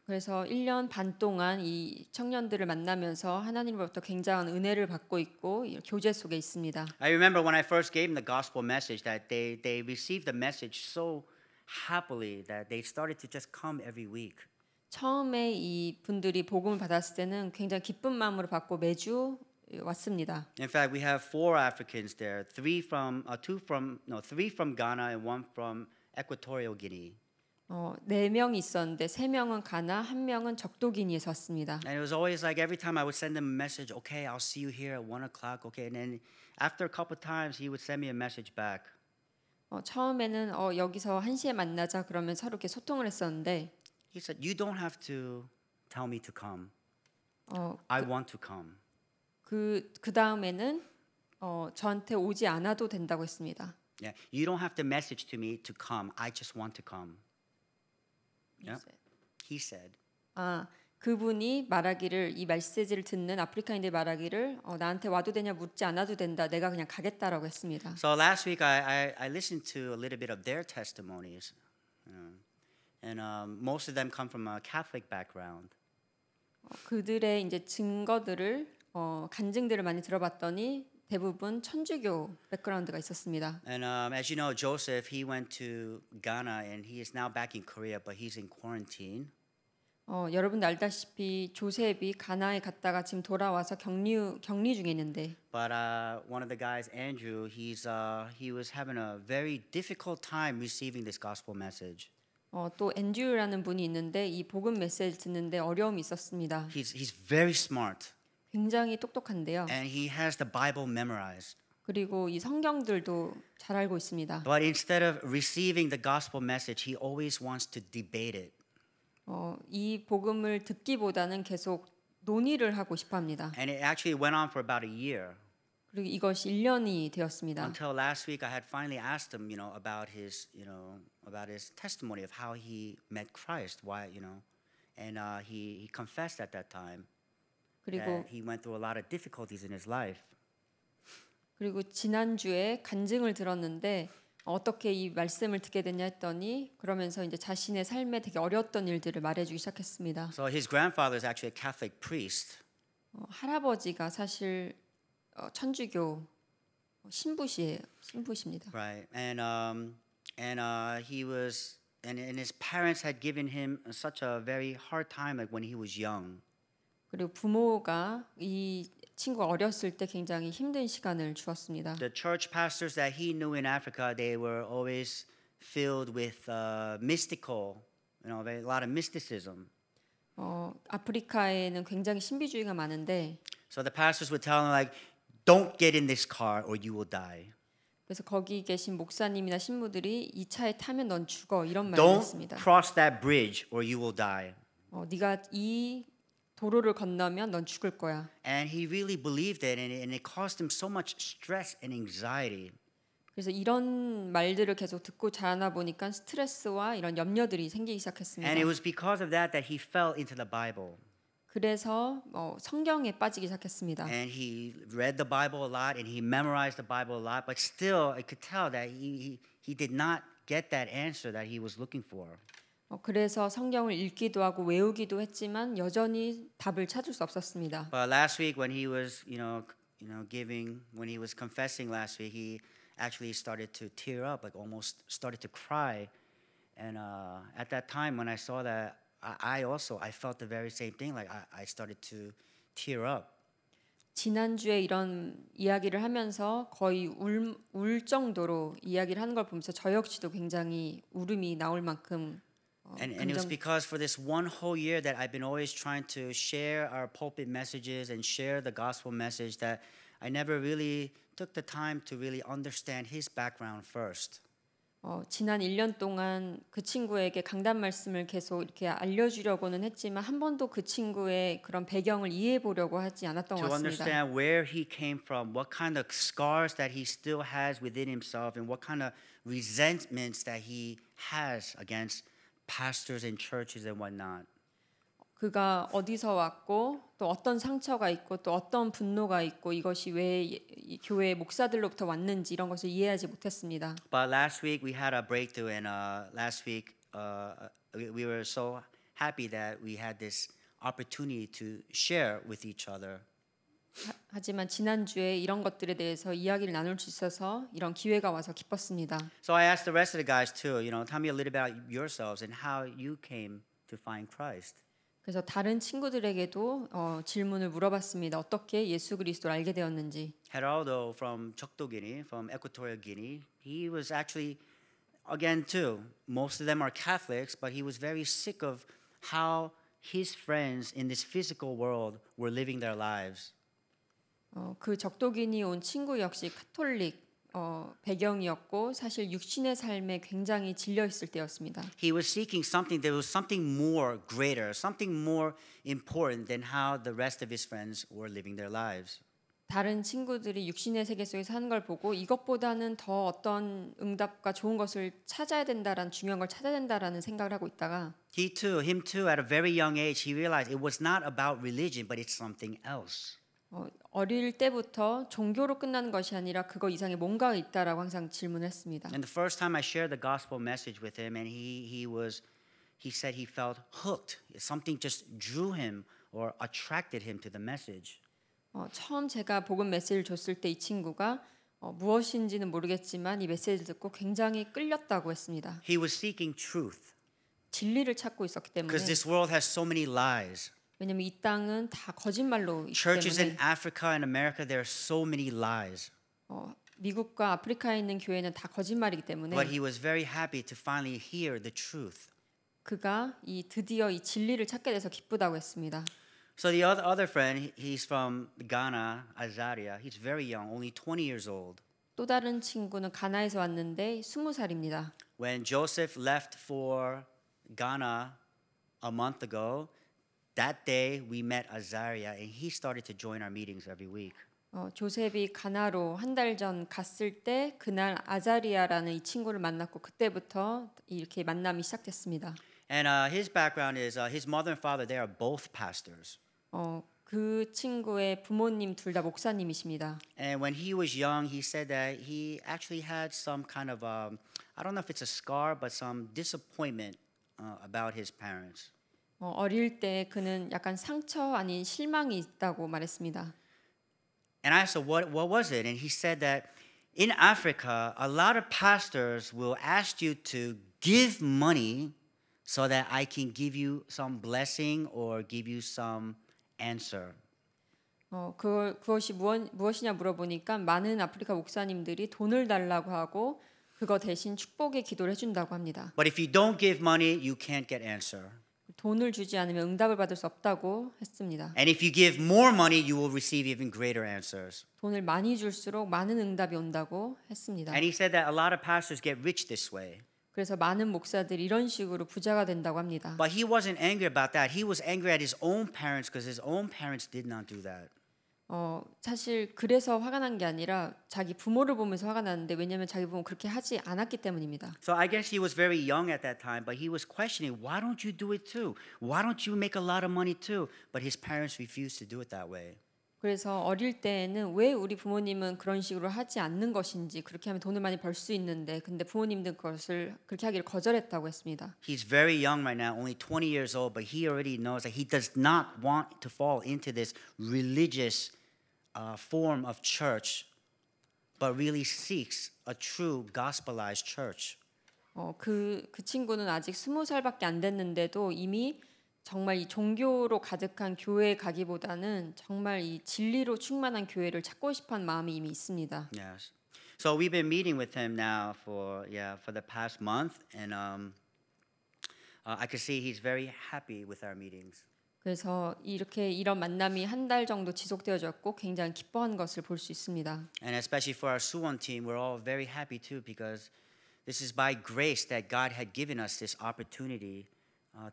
그래서 1년 반 동안 이 청년들을 만나면서 하나님으로부터 굉장한 은혜를 받고 있고 교제 속에 있습니다. I remember when I first gave them the gospel message that they received the message so happily that they started to just come every week. 처음에 이 분들이 복음을 받았을 때는 굉장히 기쁜 마음으로 받고 매주 왔습니다. In fact, we have 4 Africans there, 3 from Ghana and 1 from Equatorial Guinea. 4명이 있었는데 3명은 가나, 1명은 적도기니에서 왔습니다. And it was always like every time I would send them a message, okay, I'll see you here at 1 o'clock, okay. And then after a couple times, he would send me a message back. 처음에는 여기서 1시에 만나자 그러면 서로 이렇게 소통을 했었는데 He said, you don't have to tell me to come. I want to come. 그 다음에는 저한테 오지 않아도 된다고 했습니다. Yeah, you don't have to message to me to come. I just want to come. Yeah. He said. 그분이 말하기를 이 메시지를 듣는 아프리카인들 말하기를 나한테 와도 되냐 묻지 않아도 된다. 내가 그냥 가겠다라고 했습니다. So last week I listened to a little bit of their testimonies, and most of them come from a Catholic background. 그들의 이제 증거들을 간증들을 많이 들어봤더니 대부분 천주교 백그라운드가 있었습니다. And as you know, Joseph, he went to Ghana and he is now back in Korea, but he's in quarantine. 여러분도 알다시피 조셉이 가나에 갔다가 지금 돌아와서 격리 중에 있는데. But one of the guys, Andrew, he was having a very difficult time receiving this gospel message. 또 앤드류라는 분이 있는데 이 복음 메시지 듣는데 어려움이 있었습니다. He's very smart. 굉장히 똑똑한데요. And he has the Bible memorized. 그리고 이 성경들도 잘 알고 있습니다. But instead of receiving the gospel message, he always wants to debate it. 이 복음을 듣기보다는 계속 논의를 하고 싶어합니다. And it actually went on for about a year. 그리고 이것이 1년이 되었습니다. Until last week, I had finally asked him, about his testimony of how he met Christ. Why, and he confessed at that time 그리고 that he went through a lot of difficulties in his life. 그리고 지난주에 간증을 들었는데 어떻게 이 말씀을 듣게 됐냐 했더니 그러면서 이제 자신의 삶에 되게 어려웠던 일들을 말해주기 시작했습니다. So his grandfather is actually a Catholic priest. 할아버지가 사실 천주교 신부십니다. Right, and he was, and his parents had given him such a very hard time, like when he was young. 그리고 부모가 이 친구가 어렸을 때 굉장히 힘든 시간을 주었습니다. The church pastors that he knew in Africa, they were always filled with mystical, a lot of mysticism. 아프리카에는 굉장히 신비주의가 많은데 So the pastors would tell him like, "Don't get in this car, or you will die." 그래서 거기 계신 목사님이나 신부들이 이 차에 타면 넌 죽어 이런 말을 Don't 했습니다. cross that bridge or you will die. 네가 이 도로를 건너면 넌 죽을 거야. And he really believed it, and it caused him so much stress and anxiety. 그래서 이런 말들을 계속 듣고 자라나 보니까 스트레스와 이런 염려들이 생기기 시작했습니다. And it was because of that he fell into the Bible. 그래서 성경에 빠지기 시작했습니다. And he read the Bible a lot, and he memorized the Bible a lot, but still I could tell that he did not get that answer that he was looking for. 그래서 성경을 읽기도 하고 외우기도 했지만 여전히 답을 찾을 수 없었습니다. But last week when he was, when he was confessing last week, he actually started to tear up, like almost started to cry. And at that time when I saw that, I felt the very same thing. Like I started to tear up. 지난주에 이런 이야기를 하면서 거의 울 정도로 이야기를 하는 걸 보면서 저 역시도 굉장히 울음이 나올 만큼 And it was because for this one whole year that I've been always trying to share our pulpit messages and share the gospel message, that I never really took the time to really understand his background first. 지난 1년 동안 그 친구에게 강단 말씀을 계속 이렇게 알려주려고는 했지만 한 번도 그 친구의 그런 배경을 이해해 보려고 하지 않았던 것 To 같습니다. understand where he came from, what kind of scars that he still has within himself, and what kind of resentments that he has against pastors and churches and whatnot. 그가 어디서 왔고 또 어떤 상처가 있고 또 어떤 분노가 있고 이것이 왜 이 교회 목사들로부터 왔는지 이런 것을 이해하지 못했습니다. But last week we had a breakthrough, and last week we were so happy that we had this opportunity to share with each other. 하지만 지난주에 이런 것들에 대해서 이야기를 나눌 수 있어서 이런 기회가 와서 기뻤습니다. So I asked the rest of the guys too, tell me a little about yourselves and how you came to find Christ. 그래서 다른 친구들에게도 질문을 물어봤습니다. 어떻게 예수 그리스도를 알게 되었는지. Geraldo from Choctaw Guinea, from Equatorial Guinea, he was actually, again too, most of them are Catholics, but he was very sick of how his friends in this physical world were living their lives. 그 적도기니 온 친구 역시 카톨릭 배경이었고 사실 육신의 삶에 굉장히 질려 있을 때였습니다. He was seeking something, there was something more greater, something more important than how the rest of his friends were living their lives. 다른 친구들이 육신의 세계 속에 사는 걸 보고 이것보다는 더 어떤 응답과 좋은 것을 찾아야 된다라는 중요한 걸 찾아야 된다라는 생각을 하고 있다가 Him too, at a very young age, he realized it was not about religion, but it's something else. 어릴 때부터 종교로 끝나는 것이 아니라 그거 이상의 뭔가가 있다라고 항상 질문했습니다. And the first time I shared the gospel message with him, and he said he felt hooked. Something just drew him or attracted him to the message. 처음 제가 복음 메시지를 줬을 때 이 친구가 무엇인지는 모르겠지만 이 메시지를 듣고 굉장히 끌렸다고 했습니다. He was seeking truth 진리를 찾고 있었기 때문에 because this world has so many lies. 왜냐면 이 땅은 다 거짓말로 있기 Churches in 때문에 Africa and America, there are so many lies. 미국과 아프리카에 있는 교회는 다 거짓말이기 때문에 But he was very happy to finally hear the truth. 그가 드디어 이 진리를 찾게 돼서 기쁘다고 했습니다. So the other friend, he's from Ghana, Azaria. He's very young, only 20 years old. 또 다른 친구는 가나에서 왔는데 20살입니다. When Joseph left for Ghana a month ago, that day we met Azaria, and he started to join our meetings every week. 조셉이 가나로 한 달 전 갔을 때 그날 아자리아라는 이 친구를 만났고 그때부터 이렇게 만남이 시작됐습니다. And his background is his mother and father, they are both pastors. 그 친구의 부모님 둘 다 목사님이십니다. And when he was young, he said that he actually had some kind of, I don't know if it's a scar, but some disappointment about his parents. 어릴 때 그는 약간 상처 아닌 실망이 있다고 말했습니다. And I said, what was it? And he said that in Africa, a lot of pastors will ask you to give money so that I can give you some blessing or give you some answer. 그것이 무엇이냐 물어보니까 많은 아프리카 목사님들이 돈을 달라고 하고 그거 대신 축복의 기도를 해준다고 합니다. But if you don't give money, you can't get answer. 돈을 주지 않으면 응답을 받을 수 없다고 했습니다. And if you give more money, you will receive even greater answers. 돈을 많이 줄수록 많은 응답이 온다고 했습니다. And he said that a lot of pastors get rich this way. 그래서 많은 목사들이 이런 식으로 부자가 된다고 합니다. But he wasn't angry about that. He was angry at his own parents because his own parents did not do that. 사실 그래서 화가 난 게 아니라 자기 부모를 보면서 화가 났는데 왜냐하면 자기 부모 그렇게 하지 않았기 때문입니다. So I guess he was very young at that time, but he was questioning, why don't you do it too? Why don't you make a lot of money too? But his parents refused to do it that way. 그래서 어릴 때에는 왜 우리 부모님은 그런 식으로 하지 않는 것인지 그렇게 하면 돈을 많이 벌 수 있는데 근데 부모님들 그것을 그렇게 하기를 거절했다고 했습니다. He's very young right now, only 20 years old, but he already knows that he does not want to fall into this religious form of church, but really seeks a true gospelized church. 그 친구는 아직 20살밖에 안 됐는데도 이미 정말 이 종교로 가득한 교회에 가기보다는 정말 이 진리로 충만한 교회를 찾고 싶어하는 마음이 이미 있습니다. Yes. So we've been meeting with him now for the past month, and I can see he's very happy with our meetings. 그래서 이런 만남이 한 달 정도 지속되어졌고 굉장히 기뻐한 것을 볼 수 있습니다. And especially for our Suwon team, we're all very happy too because this is by grace that God had given us this opportunity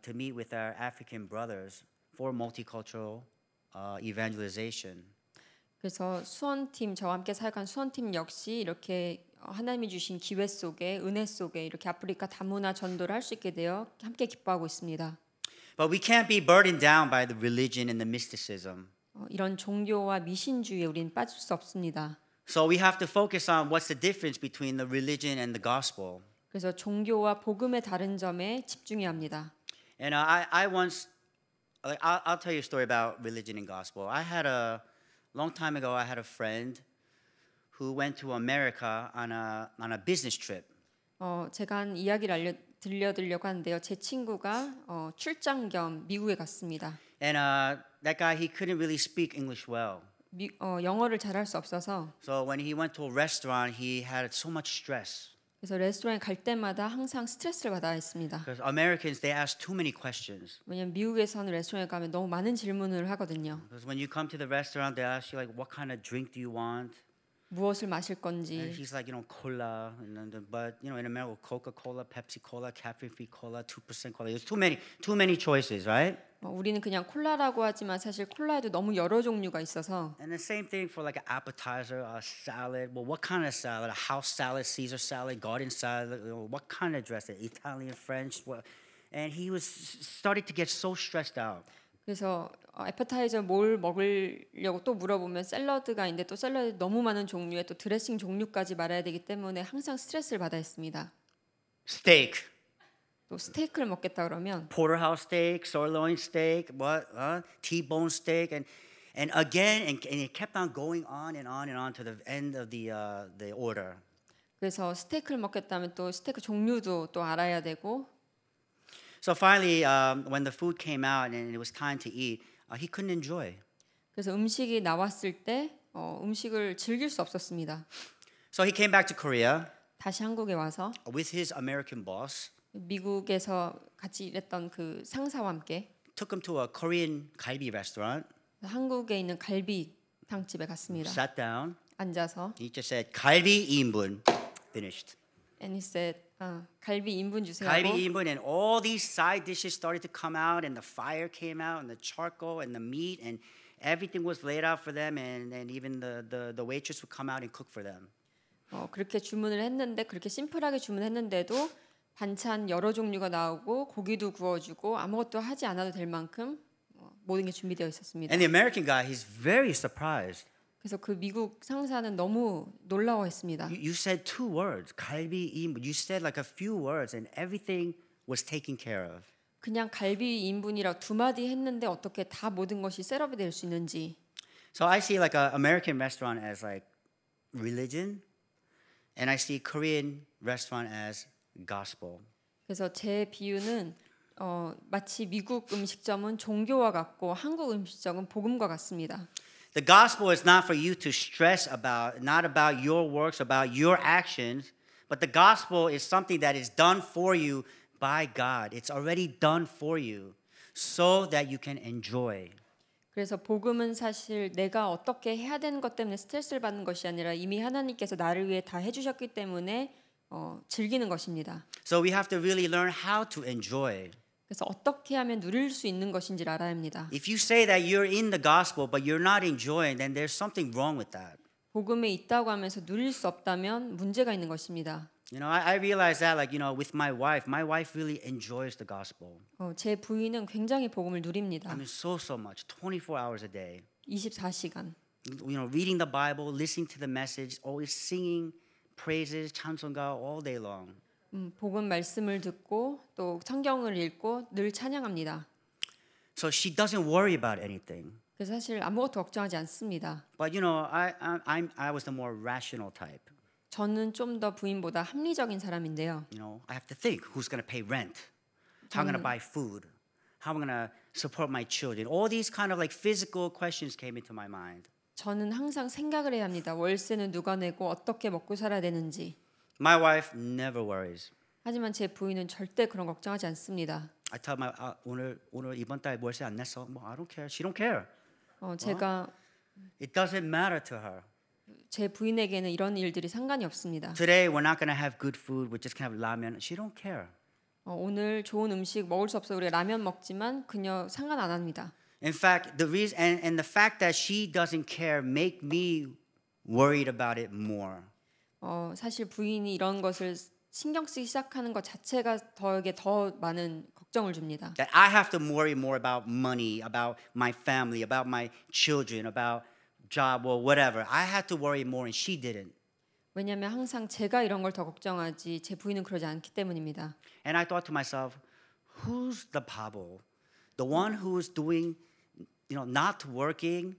to meet with our African brothers for multicultural evangelization. 그래서 수원팀 저와 함께 사역한 수원팀 역시 이렇게 하나님이 주신 기회 속에 은혜 속에 이렇게 아프리카 다문화 전도를 할 수 있게 되어 함께 기뻐하고 있습니다. But we can't be burdened down by the religion and the mysticism. 이런 종교와 미신주의에 우리는 빠질 수 없습니다. So we have to focus on what's the difference between the religion and the gospel. 그래서 종교와 복음의 다른 점에 집중해야 합니다. And I once, I'll tell you a story about religion and gospel. Long time ago, I had a friend who went to America on a business trip. 제가 한 이야기를 들려드리려고 하는데요. 제 친구가 출장 겸 미국에 갔습니다. And that guy, he couldn't really speak English well. 영어를 잘할 수 없어서 So when he went to a restaurant, he had so much stress. 그래서 레스토랑에 갈 때마다 항상 스트레스를 받아야 했습니다. Because Americans, they ask too many questions. 왜냐면 미국에서는 레스토랑에 가면 너무 많은 질문을 하거든요. Because when you come to the restaurant, they ask you like, what kind of drink do you want? 무엇을 마실 And 건지. he's like, cola. But in America, Coca-Cola, Pepsi-Cola, caffeine-free cola, 2% cola. There's too many choices, right? 우리는 그냥 콜라라고 하지만 사실 콜라에도 너무 여러 종류가 있어서. And the same thing for like an appetizer, a salad. Well, what kind of salad? A house salad, Caesar salad, garden salad. What kind of dressing? Italian, French. What? And he was starting to get so stressed out. 그래서 애퍼타이저 뭘 먹으려고 또 물어보면 샐러드가 있는데 또 샐러드 너무 많은 종류에 또 드레싱 종류까지 말아야 되기 때문에 항상 스트레스를 받아 했습니다. Steak. 또 스테이크를 먹겠다 그러면 Porterhouse steak, sirloin steak, T-bone steak, and again, and it kept on going on and on and on to the end of the order. 그래서 스테이크를 먹겠다면 또 스테이크 종류도 또 알아야 되고. So finally, when the food came out and it was time to eat, he couldn't enjoy. 그래서 음식이 나왔을 때 음식을 즐길 수 없었습니다. So he came back to Korea 다시 한국에 와서 with his American boss. 미국에서 같이 일했던 그 상사와 함께 Took him to a Korean 갈비 restaurant. 한국에 있는 갈비탕집에 갔습니다. Sat down. 앉아서 He just said, 갈비 2인분. Finished. And he said, 갈비 2인분 주세요. 갈비 2인분, and all these side dishes started to come out, and the fire came out, and the charcoal, and the meat, and everything was laid out for them, and even the waitress would come out and cook for them. 그렇게 주문을 했는데 그렇게 심플하게 주문했는데도 반찬 여러 종류가 나오고 고기도 구워주고 아무것도 하지 않아도 될 만큼 모든 게 준비되어 있었습니다. And the American guy, he's very surprised. 그래서 그 미국 상사는 너무 놀라워했습니다. You said 2 words, 갈비 2인분. You said like a few words, and everything was taken care of. 그냥 갈비 2인분이라 두 마디 했는데 어떻게 다 모든 것이 셋업이 될 수 있는지. So I see like an American restaurant as like religion, and I see Korean restaurant as gospel. 그래서 제 비유는 마치 미국 음식점은 종교와 같고 한국 음식점은 복음과 같습니다. The gospel is not for you to stress about, not about your works, about your actions, but the gospel is something that is done for you by God. It's already done for you. so that you can enjoy. 그래서 복음은 사실 내가 어떻게 해야 되는 것 때문에 스트레스를 받는 것이 아니라 이미 하나님께서 나를 위해 다 해주셨기 때문에 즐기는 것입니다. So we have to really learn how to enjoy. 그래서 어떻게 하면 누릴 수 있는 것인지를 알아야 합니다. If you say that you're in the gospel but you're not enjoying, then there's something wrong with that. 복음에 있다고 하면서 누릴 수 없다면 문제가 있는 것입니다. You know, I realize that, like, you know, with my wife really enjoys the gospel. 제 부인은 굉장히 복음을 누립니다. I mean, so much, 24 hours a day. 24시간. You know, reading the Bible, listening to the message, always singing praises, 찬송가 all day long. 복음 말씀을 듣고 또 성경을 읽고 늘 찬양합니다. So she doesn't worry about anything. 그래서 사실 아무것도 걱정하지 않습니다. But you know, I was the more rational type. 저는 좀 더 부인보다 합리적인 사람인데요. You know, I have to think who's going to pay rent, how I'm going to buy food, how I'm going to support my children. All these kind of like physical questions came into my mind. 저는 항상 생각을 해야 합니다. 월세는 누가 내고 어떻게 먹고 살아야 되는지. My wife never worries. 하지만 제 부인은 절대 그런 걱정하지 않습니다. I tell my 오늘 이번 달 월세 안 냈어. 뭐 I don't care. She don't care. 제가 It doesn't matter to her. 제 부인에게는 이런 일들이 상관이 없습니다. Today we're not going to have good food. We're just going to have ramen. She don't care. 오늘 좋은 음식 먹을 수 없어 우리가 라면 먹지만 그녀 상관 안 합니다. In fact, the reason and the fact that she doesn't care make me worried about it more. 사실 부인이 이런 것을 신경 쓰기 시작하는 것 자체가 저에게 더 많은 걱정을 줍니다. That I have to worry more about money, about my family, about my children, about job or whatever. I had to worry more and she didn't. 왜냐하면 항상 제가 이런 걸 더 걱정하지 제 부인은 그러지 않기 때문입니다. And I thought to myself, who's the 바보? The one who's doing, you know, not working,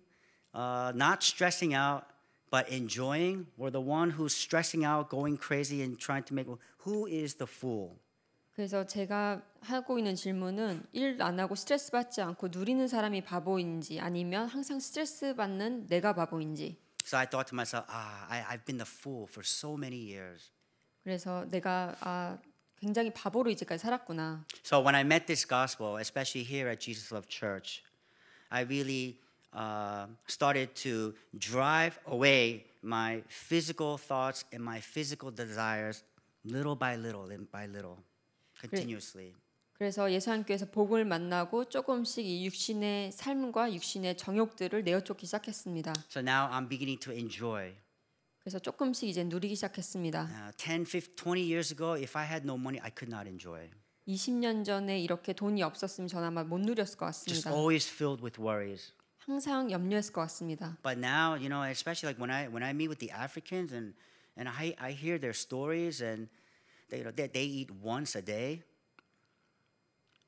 not stressing out, but enjoying, or the one who's stressing out, going crazy and trying to make, who is the fool? 그래서 제가 하고 있는 질문은 일 안 하고 스트레스 받지 않고 누리는 사람이 바보인지 아니면 항상 스트레스 받는 내가 바보인지. So I thought to myself, I've been the fool for so many years. 그래서 내가 굉장히 바보로 이제까지 살았구나. So when I met this gospel, especially here at Jesus Love Church, I really started to drive away my physical thoughts and my physical desires little by little and by little, continuously. 그래서 예수님께서 복을 만나고 조금씩 이 육신의 삶과 육신의 정욕들을 내어쫓기 시작했습니다. So now I'm beginning to enjoy. 그래서 조금씩 이제 누리기 시작했습니다. 10, 15, 20 years ago, if I had no money, I could not enjoy. 20년 전에 이렇게 돈이 없었으면 저는 아마 못 누렸을 것 Just 같습니다. always filled with worries. 항상 염려했을 것 같습니다. But now, you know, especially like when I meet with the Africans and I hear their stories and they eat once a day.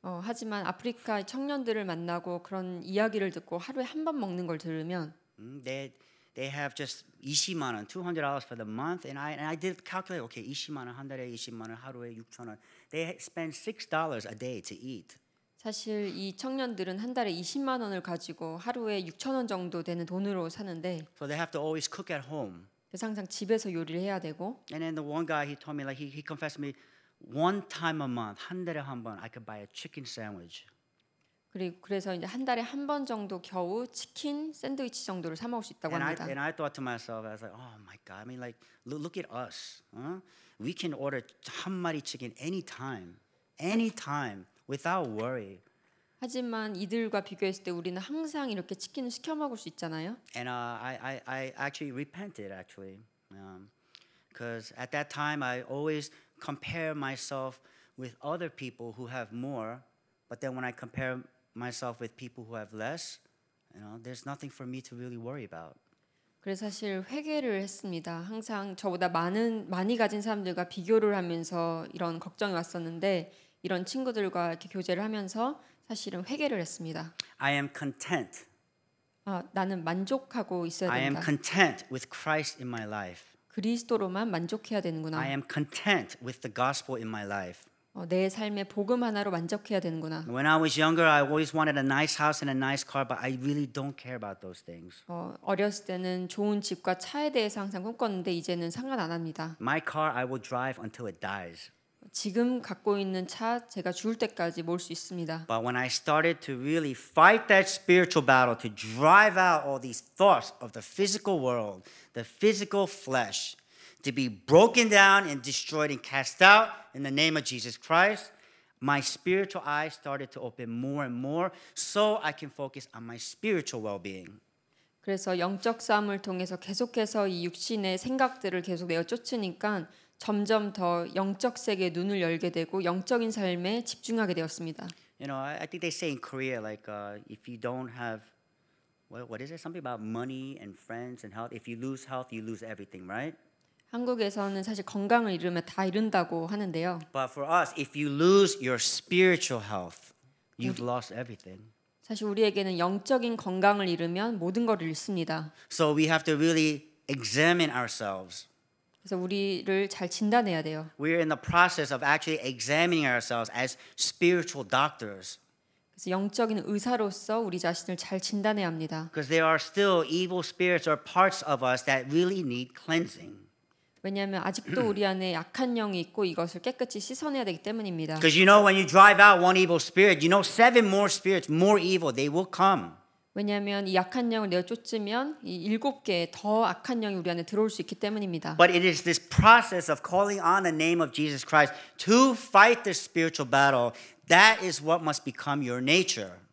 하지만 아프리카 청년들을 만나고 그런 이야기를 듣고 하루에 한 번 먹는 걸 들으면 They have just 20만 원, $200 for the month, and I did calculate. Okay, 20만 원 한 달에 20만 원 하루에 6천 원. They spend $6 a day to eat. 사실 이 청년들은 한 달에 20만 원을 가지고 하루에 6천 원 정도 되는 돈으로 사는데 So they have to always cook at home. 그래서 항상 집에서 요리를 해야 되고 And then the one guy he told me like he confessed to me one time a month 한 달에 한 번 I could buy a chicken sandwich. 그래서 이제 한 달에 한 번 정도 겨우 치킨 샌드위치 정도를 사 먹을 수 있다고 합니다. And I thought to myself, I was like, oh my God! I mean, like look at us. We can order 한 마리 chicken anytime, without worry. 하지만 이들과 비교했을 때 우리는 항상 이렇게 치킨을 시켜 먹을 수 있잖아요. And I actually repented actually, because at that time I always compare myself with other people who have more, but then when I compare myself with people who have less, there's nothing for me to really worry about. 그래서 사실 회개를 했습니다. 항상 저보다 많이 가진 사람들과 비교를 하면서 이런 걱정이 왔었는데 이런 친구들과 이렇게 교제를 하면서 사실은 회개를 했습니다. I am content. 나는 만족하고 있어야 I am 된다. content with Christ in my life. 그리스도로만 만족해야 되는구나. I am content with the gospel in my life. 내 삶의 복음 하나로 만족해야 되는구나. When I was younger, I always wanted a nice house and a nice car, but I really don't care about those things. 어렸을 때는 좋은 집과 차에 대해서 항상 꿈꿨는데 이제는 상관 안 합니다. My car, I will drive until it dies. 지금 갖고 있는 차 제가 죽을 때까지 몰 수 있습니다. But when I started to really fight that spiritual battle to drive out all these thoughts of the physical world, the physical flesh, to be broken down and destroyed and cast out in the name of Jesus Christ, my spiritual eyes started to open more and more so I can focus on my spiritual well-being. 그래서 영적 싸움을 통해서 계속해서 이 육신의 생각들을 계속 내어 쫓으니까 점점 더 영적 세계에 눈을 열게 되고 영적인 삶에 집중하게 되었습니다. You know, I think they say in Korea, like, if you don't have, what is it? Something about money and friends and health. If you lose health, you lose everything, right? 한국에서는 사실 건강을 잃으면 다 잃는다고 하는데요. But for us, if you lose your spiritual health, you've lost everything. 사실 우리에게는 영적인 건강을 잃으면 모든 걸 잃습니다. So we have to really examine ourselves. 그래서 우리를 잘 진단해야 돼요. We're in the process of actually examining ourselves as spiritual doctors. 그래서 영적인 의사로서 우리 자신을 잘 진단해야 합니다. Because there are still evil spirits or parts of us that really need cleansing. 왜냐하면 아직도 우리 안에 약한 영이 있고 이것을 깨끗이 씻어내야 되기 때문입니다. Because you know when you drive out one evil spirit, you know 7 more spirits, more evil, they will come. 왜냐하면 이 약한 영을 내어 쫓으면 이 7개의 더 악한 영이 우리 안에 들어올 수 있기 때문입니다. But it is this process of calling on the name of Jesus Christ to fight this spiritual battle. That is what must become your nature.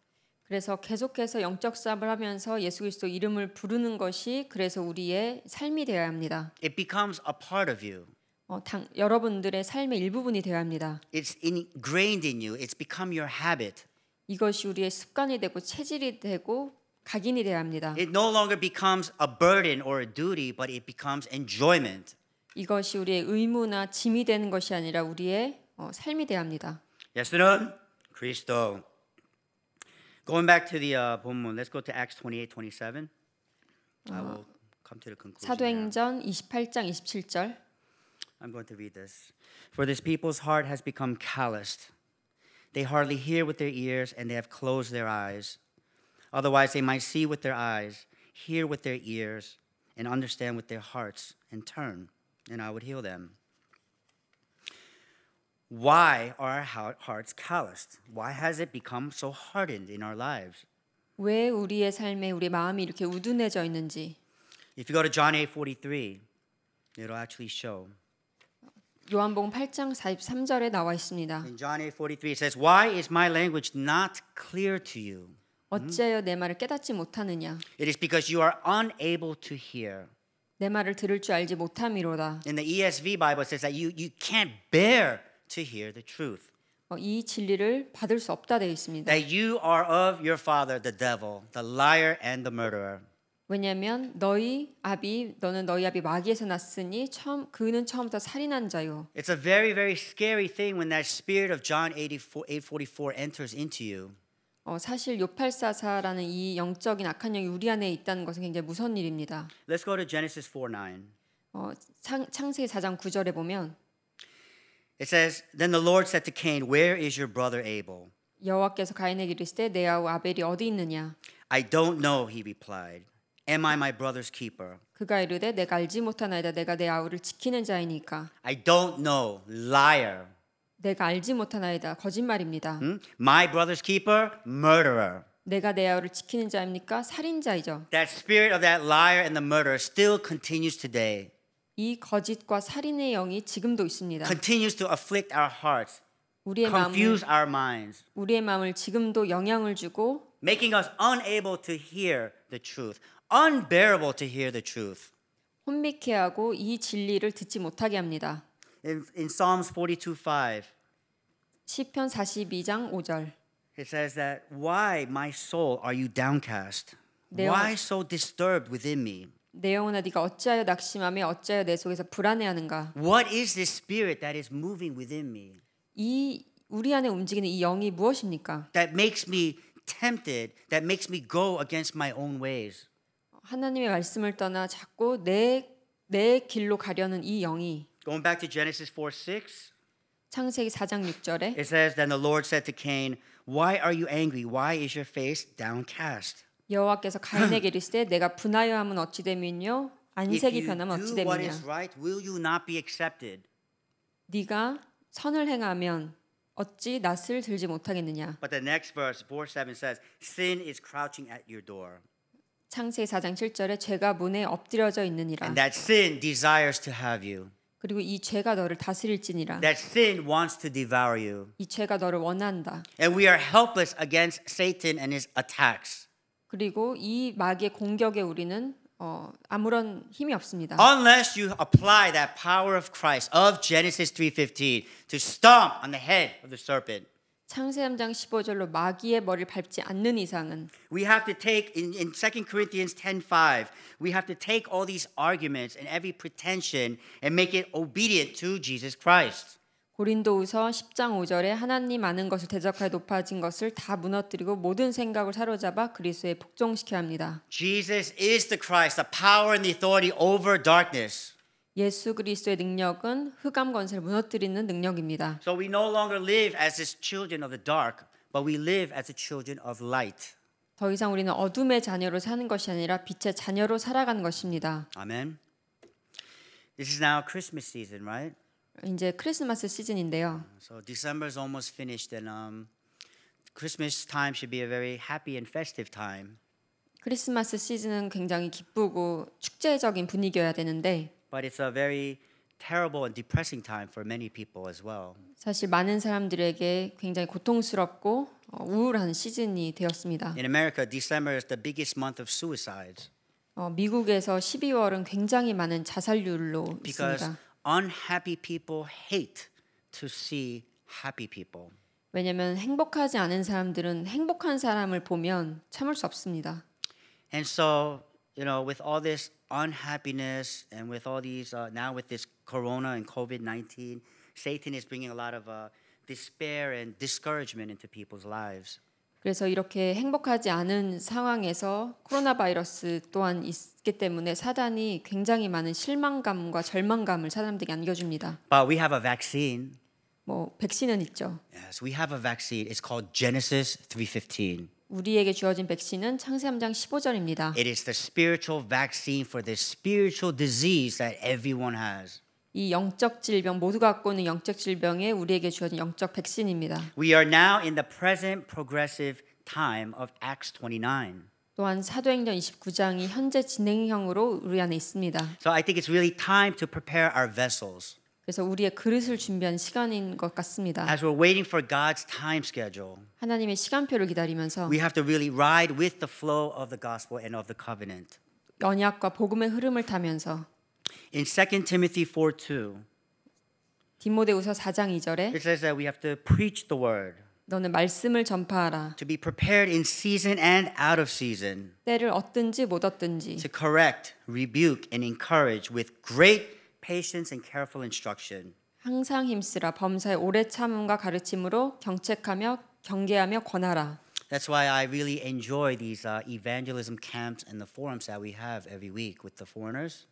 그래서 계속해서 영적 싸움을 하면서 예수 그리스도 이름을 부르는 것이 그래서 우리의 삶이 되어야 합니다. It becomes a part of you. 여러분들의 삶의 일부분이 되어야 합니다. It's ingrained in you. It's become your habit. 이것이 우리의 습관이 되고 체질이 되고 각인이 되어야 합니다. It no longer becomes a burden or a duty, but it becomes enjoyment. 이것이 우리의 의무나 짐이 되는 것이 아니라 우리의 삶이 되어야 합니다. 예수는 그리스도. Going back to the 본문, let's go to Acts 28:27. I will come to the conclusion. 사도행전 28장 27절. I'm going to read this. For this people's heart has become calloused. They hardly hear with their ears, and they have closed their eyes. Otherwise, they might see with their eyes, hear with their ears, and understand with their hearts, and turn, and I would heal them. Why are our hearts calloused? Why has it become so hardened in our lives? 왜 우리의 삶에 우리 마음이 이렇게 우둔해져 있는지. If you go to John 8:43, it'll actually show. 요한복음 8장 43절에 나와 있습니다. In John 8:43 it says, "Why is my language not clear to you? 어찌하여 내 말을 깨닫지 못하느냐? It is because you are unable to hear." 내 말을 들을 줄 알지 못함이로다. In the ESV Bible it says that you can't bear to hear the truth. 이 진리를 받을 수 없다 되어 있습니다. That you are of your father the devil, the liar and the murderer. 왜냐하면 너는 너희 아비 마귀에서 났으니 그는 처음부터 살인한 자요. It's a very very scary thing when that spirit of John 8:44 enters into you. 사실 요팔사사라는 이 영적인 악한 영이 우리 안에 있다는 것은 굉장히 무서운 일입니다. Let's go to Genesis 4:9. 창세기 4장 9절에 보면 It says, "Then the Lord said to Cain, Where is your brother Abel?" 여호와께서 가인에게 이르시되 내 아우 아벨이 어디 있느냐? "I don't know," he replied. "Am I my brother's keeper?" 그가 이르되 내가 알지 못하나이다. 내가 내 아우를 지키는 자이니까. "I don't know, liar." 내가 알지 못하나이다. 거짓말입니다. "My brother's keeper, murderer." 내가 내 아우를 지키는 자입니까? 살인자이죠. That spirit of that liar and the murderer still continues today. 이 거짓과 살인의 영이 지금도 있습니다. Continues to afflict our hearts, 우리의 confuse our minds, 마음을 지금도 영향을 주고 making us unable to hear the truth, unbearable to hear the truth. 혼미케 하고 이 진리를 듣지 못하게 합니다. In Psalms 42:5, 시편 42장 5절. it says that, "Why, my soul, are you downcast? 내 영- Why so disturbed within me? 내 영혼아 네가 어찌하여 낙심하며 어찌하여 내 속에서 불안해하는가? What is this spirit that is moving within me 이 우리 안에 움직이는 이 영이 무엇입니까? that makes me tempted, that makes me go against my own ways?" 하나님의 말씀을 떠나 자꾸 내 길로 가려는 이 영이 Going back to Genesis 4:6, 창세기 4장 6절에 it says, "Then the Lord said to Cain, Why are you angry? Why is your face downcast? 여호와께서 가인에게 이르시되 내가 분하여함은 어찌 됨이뇨? If 안색이 you 변하면 어찌 do what 됨이냐? is right, will you not be accepted?" 네가 선을 행하면 어찌 낯을 들지 못하겠느냐. But the next verse, 4:7 says, sin is crouching at your door. 창세기 4장 7절에 죄가 문에 엎드려져 있느니라. And that sin desires to have you. 그리고 이 죄가 너를 다스릴지니라. That sin wants to devour you. 이 죄가 너를 원한다. And we are helpless against Satan and his attacks. 그리고 이 마귀의 공격에 우리는 아무런 힘이 없습니다. Unless you apply that power of Christ of Genesis 3:15 to stomp on the head of the serpent. 창세 3장 15절로 마귀의 머리를 밟지 않는 이상은 We have to take in 2 Corinthians 10:5, we have to take all these arguments and every pretension and make it obedient to Jesus Christ. 고린도후서 10장 5절에 하나님 아는 것을 대적하여 높아진 것을 다 무너뜨리고 모든 생각을 사로잡아 그리스도에 복종시켜야 합니다. Jesus is the Christ, the power and the authority over darkness. 예수 그리스도의 능력은 흑암 권세를 무너뜨리는 능력입니다. So we no longer live as the children of the dark, but we live as the children of light. 더 이상 우리는 어둠의 자녀로 사는 것이 아니라 빛의 자녀로 살아가는 것입니다. Amen. This is now Christmas season, right? 이제 크리스마스 시즌인데요. So December is almost finished, and Christmas time should be a very happy and festive time. 크리스마스 시즌은 굉장히 기쁘고 축제적인 분위기여야 되는데 But it's a very terrible and depressing time for many people as well. 사실 많은 사람들에게 굉장히 고통스럽고 우울한 시즌이 되었습니다. In America, December is the biggest month of suicides 미국에서 12월은 굉장히 많은 자살률로 because 있습니다. unhappy people hate to see happy people. 왜냐하면 행복하지 않은 사람들은 행복한 사람을 보면 참을 수 없습니다. And so, with all this unhappiness and with all these, now with this corona and COVID-19, Satan is bringing a lot of despair and discouragement into people's lives. 그래서 이렇게 행복하지 않은 상황에서 코로나 바이러스 또한 있기 때문에 사단이 굉장히 많은 실망감과 절망감을 사람들에게 안겨줍니다. But we have a vaccine. 백신은 있죠. Yes, we have a vaccine. It's called Genesis 3:15. 우리에게 주어진 백신은 창세 3장 15절입니다. It is the spiritual vaccine for the spiritual disease that everyone has. 이 영적 질병 모두가 갖고 있는 영적 질병에 우리에게 주어진 영적 백신입니다. We are now in the present progressive time of Acts 29. 또한 사도행전 29장이 현재 진행형으로 우리 안에 있습니다. So I think it's really time to prepare our vessels. 그래서 우리의 그릇을 준비한 시간인 것 같습니다. As we're waiting for God's time schedule, 하나님의 시간표를 기다리면서 we have to really ride with the flow of the gospel and of the covenant. 언약과 복음의 흐름을 타면서 In 2 Timothy 4:2, 디모데후서 4장 2절에 it says that we have to preach the word, 너는 말씀을 전파하라. to be prepared in season and out of season, 때를 얻든지 못 얻든지 to correct, rebuke, and encourage with great patience and careful instruction. 항상 힘쓰라. 범사에 오래 참음과 가르침으로 경책하며 경계하며 권하라. That's why I really enjoy these evangelism camps and the forums that we have every week with the foreigners.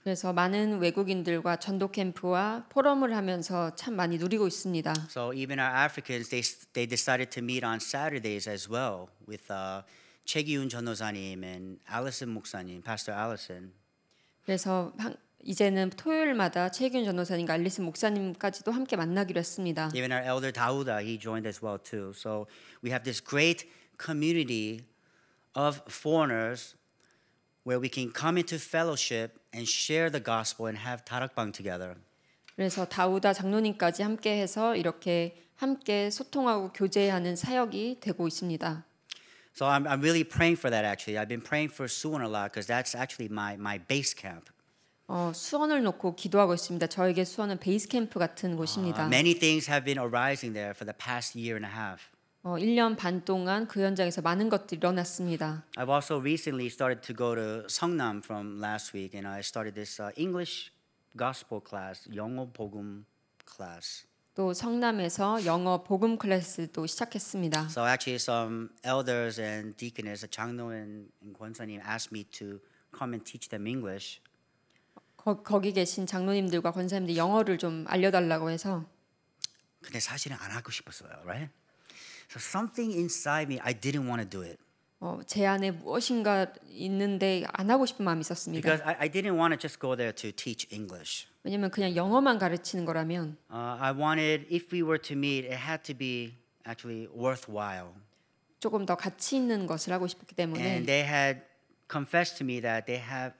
그래서 많은 외국인들과 전도 캠프와 포럼을 하면서 참 많이 누리고 있습니다. So even our Africans, they decided to meet on Saturdays as well with 최기훈 전도사님 and Allison 목사님, Pastor Allison. 그래서 이제는 토요일마다 최균 전도사님과 알리슨 목사님까지도 함께 만나기로 했습니다. Even our elder Dauda, he joined as well too. So we have this great community of foreigners where we can come into fellowship and share the gospel and have 다락방 together. 그래서 다우다 장로님까지 함께 해서 이렇게 함께 소통하고 교제하는 사역이 되고 있습니다. So I'm really praying for that actually. I've been praying for Suwon a lot because that's actually my base camp. 수원을 놓고 기도하고 있습니다. 저에게 수원은 베이스 캠프 같은 곳입니다. Many things have been arising there for the past year and a half. 1년 반 동안 그 현장에서 많은 것들이 일어났습니다. I've also recently started to go to Seongnam from last week, and I started this English gospel class, 영어 복음 class. 또 성남에서 영어 복음 클래스도 시작했습니다. So actually, some elders and deaconess, 장로 and 권사님, asked me to come and teach them English. 거기 계신 장로님들과 권사님들 영어를 좀 알려달라고 해서. 근데 사실은 안 하고 싶었어요, right? So something inside me, I didn't want to do it. 제 안에 무엇인가 있는데 안 하고 싶은 마음이 있었습니다. because I didn't want to just go there to teach English. 왜냐면 그냥 영어만 가르치는 거라면 I wanted, if we were to meet, it had to be actually worthwhile. 조금 더 가치 있는 것을 하고 싶었기 때문에 And they had confessed to me that they have,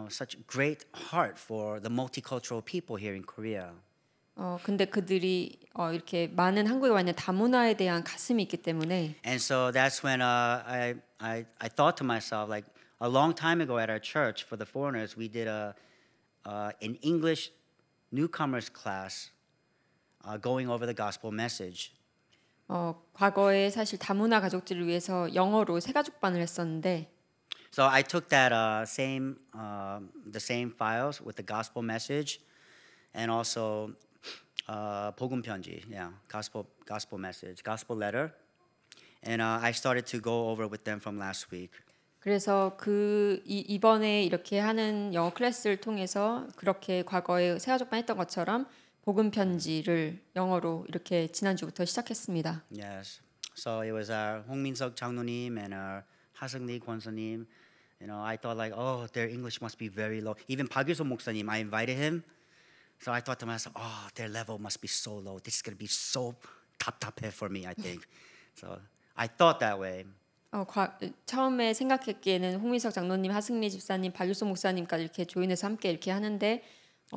such great heart for the multicultural people here in Korea. 근데 그들이 이렇게 많은 한국에 와 있는 다문화에 대한 가슴이 있기 때문에 And so that's when I thought to myself, like a long time ago at our church for the foreigners, we did an English newcomers class going over the gospel message. 과거에 사실 다문화 가족들을 위해서 영어로 새가족반을 했었는데 So I took that the same files with the gospel message, and also 복음 편지, gospel message, gospel letter, and I started to go over with them from last week. 그래서 이번에 이렇게 하는 영어 클래스를 통해서 그렇게 과거에 새가족반 했던 것처럼 복음 편지를 영어로 이렇게 지난주부터 시작했습니다. Yes. So it was our 홍민석 장로님 and our 하승리 권사님. I thought like, oh, their English must be very low. Even 박유선 목사님, I invited him. So I thought to myself, oh, their level must be so low. This is going to be so 답답해 for me, I think. So I thought that way. 처음에 생각했기에는 홍민석 장로님, 하승리 집사님, 박유선 목사님까지 이렇게 조인해서 함께 이렇게 하는데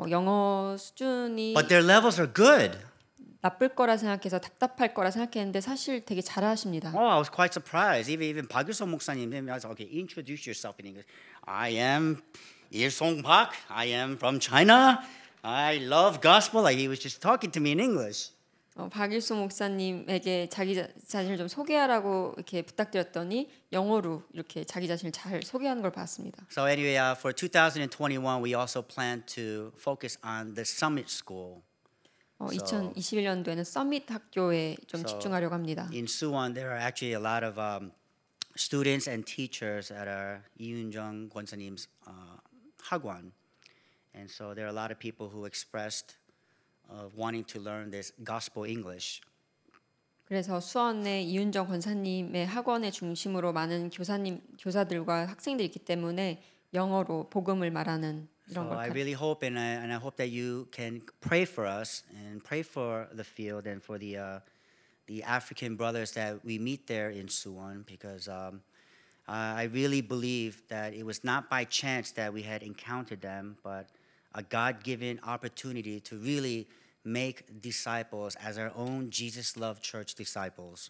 영어 수준이 But their levels are good. 나쁠 거라 생각해서 답답할 거라 생각했는데 사실 되게 잘하십니다. Oh, I was quite surprised. Even 박유선 목사님, I was like, okay, introduce yourself in English. I am Il-sung Park. I am from China. I love gospel. Like he was just talking to me in English. 박일수 목사님에게 자기 자신을 좀 소개하라고 이렇게 부탁드렸더니 영어로 이렇게 자기 자신을 잘 소개하는 걸 봤습니다. So anyway, for 2021, we also plan to focus on the Summit School. 2021년도에는 서밋 학교에 좀 집중하려고 합니다. In Suwon, there are actually a lot of students and teachers at our 이윤정 권사님's 학원, and so there are a lot of people who expressed wanting to learn this gospel English. 그래서 수원의 이윤정 권사님의 학원의 중심으로 많은 교사들과 학생들이 있기 때문에 영어로 복음을 말하는 이런 So 걸 I really hope and I hope that you can pray for us and pray for the field and for the African brothers that we meet there in Suwon, because I really believe that it was not by chance that we had encountered them, but a God-given opportunity to really make disciples as our own Jesus Love Church disciples.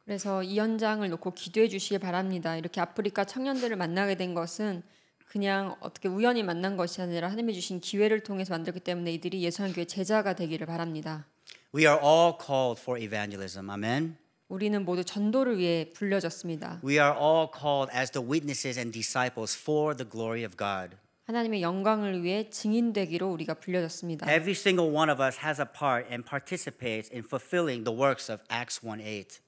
그래서 이 현장을 놓고 기도해 주시기 바랍니다. 이렇게 아프리카 청년들을 만나게 된 것은 그냥 어떻게 우연히 만난 것이 아니라 하나님이 주신 기회를 통해서 만들기 때문에 이들이 예수님 교회 제자가 되기를 바랍니다. We are all called for evangelism. Amen. 우리는 모두 전도를 위해 불려졌습니다. We are all called as the witnesses and disciples for the glory of God. 하나님의 영광을 위해 증인되기로 우리가 불려졌습니다. Every single one of us has a part and participates in fulfilling the works of Acts 1:8.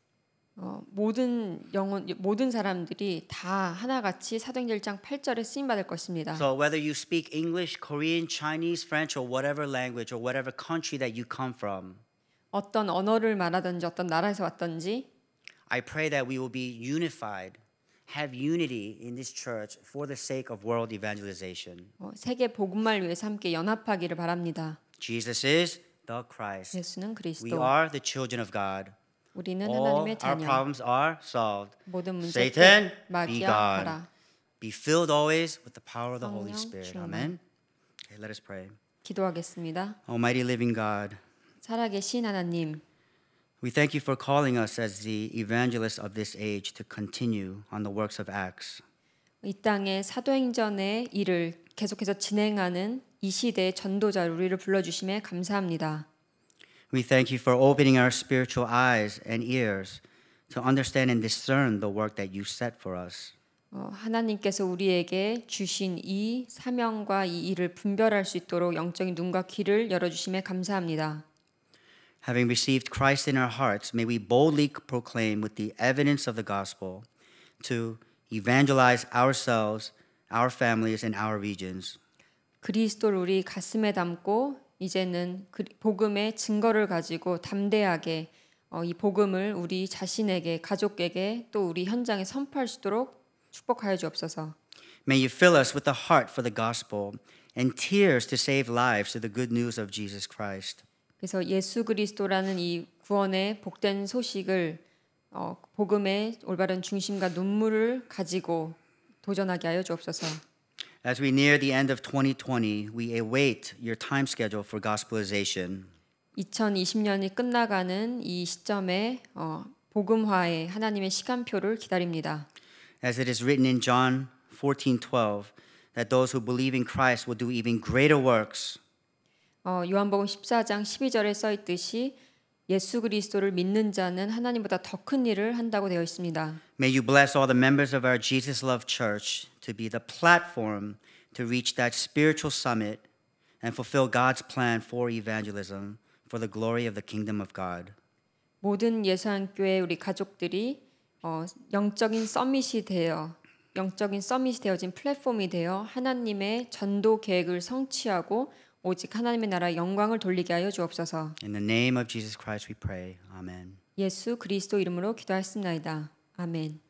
모든 사람들이 다 하나같이 사도행전 1장 8절에 쓰임 받을 것입니다. So whether you speak English, Korean, Chinese, French, or whatever language or whatever country that you come from, 어떤 언어를 말하든지 어떤 나라에서 왔든지 I pray that we will be unified, have unity in this church for the sake of world evangelization. 세계 복음을 위해서 함께 연합하기를 바랍니다. Jesus is the Christ. 예수는 We 그리스도. are the children of God. 우리는 All 하나님의 our 자녀. problems are solved. 모든 문제 Satan, be 마귀야 God. 가라. Be filled always with the power of the Holy 성령 Spirit. 충만. Amen. Okay, let us pray. 기도하겠습니다. Almighty living God, 살아계신 하나님, we thank you for calling us as the evangelists of this age to continue on the works of Acts. 이 땅의 사도행전의 일을 계속해서 진행하는 이 시대의 전도자 우리를 불러주심에 감사합니다. We thank you for opening our spiritual eyes and ears to understand and discern the work that you set for us. 하나님께서 우리에게 주신 이 사명과 이 일을 분별할 수 있도록 영적인 눈과 귀를 열어주심에 감사합니다. Having received Christ in our hearts, may we boldly proclaim with the evidence of the gospel to evangelize ourselves, our families, and our regions. 그리스도를 우리 가슴에 담고 이제는 복음의 증거를 가지고 담대하게 이 복음을 우리 자신에게, 가족에게 또 우리 현장에 선포할 수 있도록 축복하여 주옵소서. May you fill us with a heart for the gospel and tears to save lives through the good news of Jesus Christ. 그래서 예수 그리스도라는 이 구원의 복된 소식을 복음의 올바른 중심과 눈물을 가지고 도전하게 하여 주옵소서. As we near the end of 2020, we await your time schedule for gospelization. 2020년이 끝나가는 이 시점에 복음화의 하나님의 시간표를 기다립니다. As it is written in John 14:12, that those who believe in Christ will do even greater works. 요한복음 14장 12절에 써 있듯이 예수 그리스도를 믿는 자는 하나님보다 더 큰 일을 한다고 되어 있습니다. May you bless all the members of our Jesus Love Church to be the platform to reach that spiritual summit and fulfill God's plan for evangelism for the glory of the kingdom of God. 모든 예수한교회 우리 가족들이 영적인 서밋이 되어진 플랫폼이 되어 하나님의 전도 계획을 성취하고 오직 하나님의 나라의 영광을 돌리게 하여 주옵소서. In the name of Jesus Christ we pray. Amen. 예수 그리스도 이름으로 기도하였습니다. 아멘.